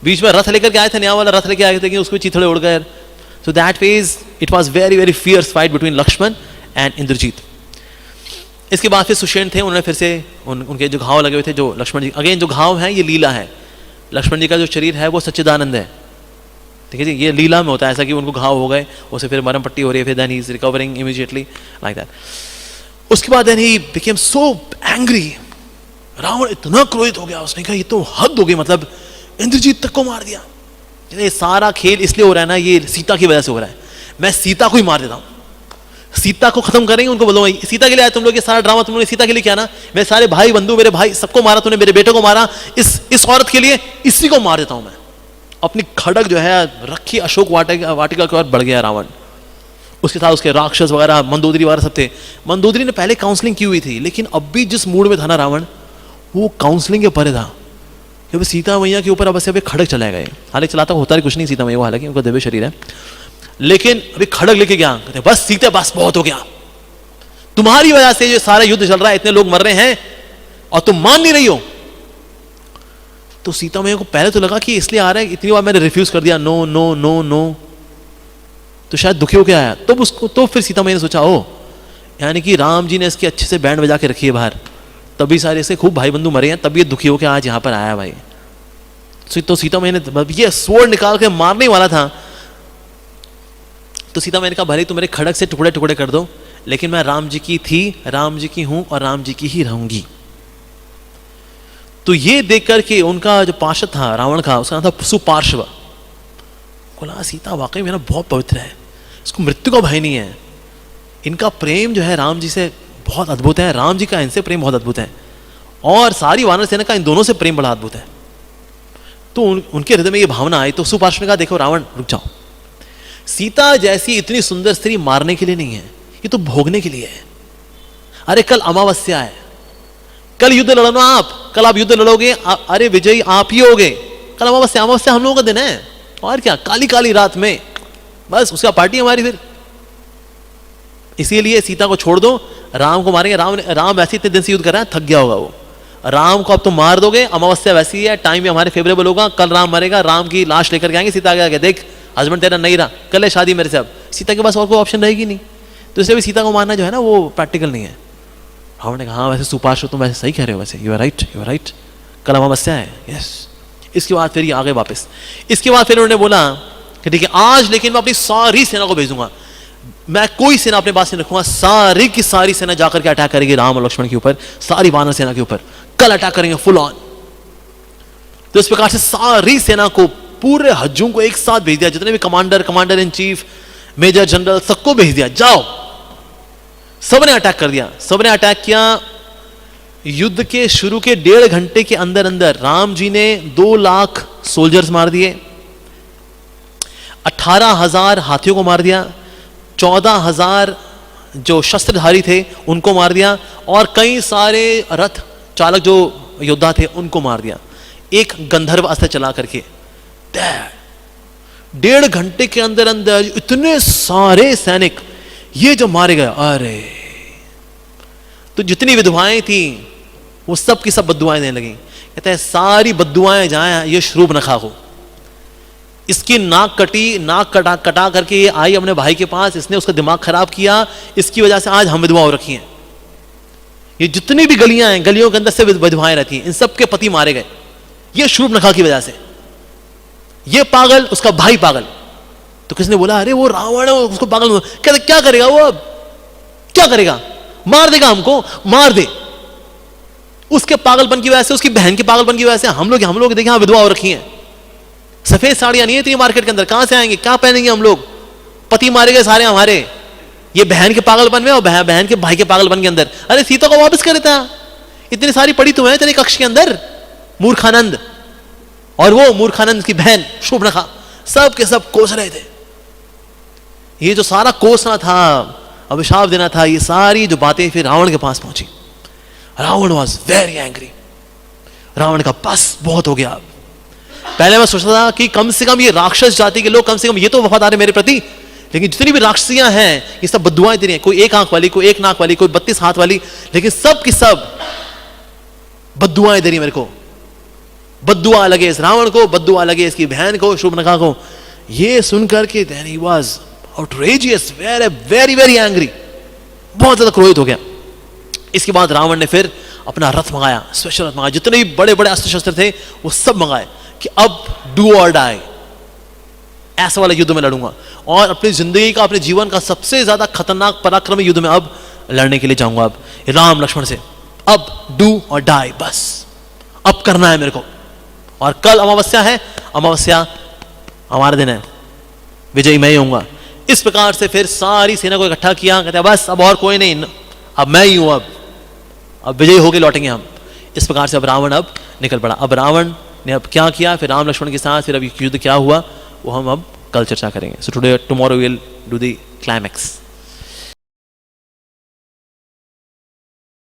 S1: बीच में रथ लेकर के आए थे, नया वाला रथ लेकर आए थे, लेकिन उसको चीथड़े उड़ गए। So that phase it was very very fierce fight between Lakshman and Indrajit. इसके बाद फिर सुषेण थे, उन्होंने फिर से उनके जो घाव लगे हुए थे, जो लक्ष्मण जी, अगेन जो घाव है ये लीला है, लक्ष्मण जी का जो शरीर है वो सच्चिदानंद है, ठीक है जी, ये लीला में होता है ऐसा कि उनको घाव हो गए, उसे फिर मरम पट्टी हो रही है, फिर then he is recovering immediately like that. उसके बाद then he became so angry, Ravan इतना क्रोधित हो गया, उसने कहा ये तो हद हो गई, मतलब इंद्रजीत तक को मार दिया। ये सारा खेल इसलिए हो रहा है ना, ये सीता की वजह से हो रहा है, मैं सीता को ही मार देता हूं, सीता को खत्म करेंगे, उनको बोलो सीता के लिए आए तुम लोग, ये सारा ड्रामा तुम लोग सीता के लिए किया ना, मेरे सारे भाई बंधु, मेरे भाई सबको मारा तूने, मेरे बेटे को मारा, इस औरत के लिए इसी को मार देता हूं मैं। अपनी खड़क जो है रखी अशोक वाटिका की ओर बढ़ गया रावण। उसके साथ उसके राक्षस वगैरह, मंदोदरी वगैरह सब थे। मंदोदरी ने पहले काउंसलिंग की हुई थी, लेकिन अब भी जिस मूड में था ना रावण, वो काउंसलिंग के परे था। जब सीता मैया के ऊपर अब से खड़क चलाए गए, हालांकि चलाता होता कुछ नहीं सीता मैया, हालांकि उनका दिव्य शरीर है, लेकिन अभी खड़क लेके गया, कहते बस सीता बस बहुत हो गया, तुम्हारी वजह से ये सारा युद्ध चल रहा है, इतने लोग मर रहे हैं और तुम मान नहीं रही हो। तो सीता मैया को पहले तो लगा कि इसलिए आ रहा है, इतनी बार मैंने रिफ्यूज कर दिया, नो नो नो नो, तो शायद दुखी होकर आया। तो फिर सीता मैया ने सोचा, ओ यानी कि राम जी ने इसकी अच्छे से बैंड बजा के रखी है बाहर, तभी सारे इसके खूब भाई बंधु मरे हैं, तभी ये दुखी होकर आज यहां पर आया भाई। तो सीता मैया ने ये स्वॉर्ड निकाल के मारने वाला था, तो सीता मैया ने कहा भले तुम मेरे खड़क से टुकड़े टुकड़े कर दो, लेकिन मैं राम जी की थी, राम जी की हूं और राम जी की ही रहूंगी। तो ये देख करके उनका जो पार्षद था रावण का, उसका नाम था सुपार्श्व, बोला सीता वाकई में ना बहुत पवित्र है, इसको मृत्यु का भय नहीं है, इनका प्रेम जो है राम जी से बहुत अद्भुत है, राम जी का इनसे प्रेम बहुत अद्भुत है, और सारी वानर सेना का इन दोनों से प्रेम बड़ा अद्भुत है। तो उनके हृदय में ये भावना आई। तो सुपार्श्व ने कहा देखो रावण रुक जाओ, सीता जैसी इतनी सुंदर स्त्री मारने के लिए नहीं है, ये तो भोगने के लिए है। अरे कल अमावस्या है, कल युद्ध लड़ना आप, कल आप युद्ध लड़ोगे, अरे विजयी आप ही होगे। कल अमावस्या, अमावस्या हम लोगों का दिन है, और क्या काली काली रात में, बस उसका पार्टी हमारी फिर। इसीलिए सीता को छोड़ दो, राम को मारेंगे। राम वैसे इतने दिन से युद्ध कर रहा है, थक गया होगा वो, राम को अब तुम मार दोगे, अमावस्या वैसी है, टाइम भी हमारे फेवरेबल होगा, कल राम मरेगा, राम की लाश लेकर के आएंगे, सीता आगे देख हस्बैंड तेरा नहीं रहा, कल है शादी मेरे से, अब सीता के पास और कोई ऑप्शन रहेगी नहीं। तो इसलिए भी सीता को मारना जो है ना वो प्रैक्टिकल नहीं है। रावण ने कहा हाँ वैसे सुपार्श्व तुम वैसे सही कह रहे हो, वैसे यू आर राइट, कल अमावस्या है, यस। इसके बाद फिर ये आगे वापस, इसके बाद फिर उन्होंने बोला कि ठीक है आज लेकिन मैं अपनी सारी सेना को भेजूंगा, मैं कोई सेना अपने पास नहीं रखूंगा, सारी की सारी सेना जाकर के अटैक करेगी राम और लक्ष्मण के ऊपर, सारी वानर सेना के ऊपर कल अटैक करेंगे फुल ऑन। तो इस प्रकार से सारी सेना को, पूरे हज्जों को एक साथ भेज दिया, जितने भी commander in chief, major general, सबको भेज दिया, जाओ। सबने अटैक कर दिया, सबने अटैक किया। युद्ध के शुरू के 1.5 घंटे के अंदर अंदर राम जी ने 2 लाख सोल्जर्स मार दिए, 18,000 हाथियों को मार दिया, 14,000 जो शस्त्रधारी थे उनको मार दिया, और कई सारे रथ चालक जो योद्धा थे उनको मार दिया, एक गंधर्व अस्त्र चला करके। 1.5 घंटे के अंदर अंदर इतने सारे सैनिक ये जो मारे गए, अरे तो जितनी विधवाएं थी वो सब की सब बद्दुआएं देने लगी। कहते हैं सारी बद्दुआएं जाएं ये शूर्पणखा को, इसकी नाक कटा करके ये आई अपने भाई के पास, इसने उसका दिमाग खराब किया, इसकी वजह से आज हम विधवा हो रखी हैं। ये जितनी भी गलियां हैं, गलियों के अंदर से विधवाएं रहती हैं, इन सब के पति मारे गए ये शूर्पणखा की वजह से। ये पागल, उसका भाई पागल। तो किसने बोला अरे वो रावण है, उसको पागल। कहते क्या करेगा वो, अब क्या करेगा, मार देगा हमको, मार दे। उसके पागलपन की वजह से, उसकी बहन के पागलपन की वजह से हम लोग देखें हाँ विधवा हो रखी हैं। सफेद साड़ियां नहीं है मार्केट के अंदर, कहां से आएंगे, क्या पहनेंगे हम लोग, पति मारे गए सारे हमारे, ये बहन के पागलपन में और बहन के भाई के पागलपन के अंदर, अरे सीता को वापस कर देता, इतनी सारी पड़ी तो है तेरे कक्ष के अंदर, मूर्खानंद। और वो मूर्खानंद की बहन शूर्पणखा सब के सब कोस रहे थे। ये जो सारा कोसना था, अभिशाप देना था, ये सारी जो बातें फिर रावण के पास पहुंची। Ravan was very angry. Ravan का बस बहुत हो गया। पहले मैं सोचता था कि कम से कम ये राक्षस जाति के लोग कम से कम ये तो वफादार है मेरे प्रति, लेकिन जितनी भी राक्षसियां हैं ये सब बद्दुआएं दे रही हैं, कोई एक आंख वाली, कोई एक नाक वाली, कोई 32 हाथ वाली, लेकिन सब की सब बद्दुआएं दे रही मेरे को। बद्दुआ लगे इस रावण को, बद्दुआ लगे इसकी बहन को शूर्पणखा को। ये सुनकर के then he was outrageous, very very very angry, बहुत ज्यादा क्रोधित हो गया। इसके बाद रावण ने फिर अपना रथ मंगाया, स्पेशल रथ मंगाया, जितने भी बड़े बड़े अस्त्र शस्त्र थे वो सब मंगाए कि अब डू और डाई, ऐसा वाला युद्ध में लड़ूंगा और अपनी जिंदगी का, अपने जीवन का सबसे ज्यादा खतरनाक पराक्रमी युद्ध में अब लड़ने के लिए जाऊंगा। अब राम लक्ष्मण से अब डू और डाई, बस अब करना है मेरे को। और कल अमावस्या है, अमावस्या हमारा दिन है, विजयी मैं ही होऊंगा। इस प्रकार से फिर सारी सेना को इकट्ठा किया, कहते हैं बस अब और कोई नहीं, अब मैं ही हूं, अब विजयी होके लौटेंगे हम। इस प्रकार से अब रावण अब निकल पड़ा। अब रावण ने अब क्या किया, फिर राम लक्ष्मण के साथ फिर अब युद्ध क्या हुआ वो हम अब कल चर्चा करेंगे। So today tomorrow we will do the climax.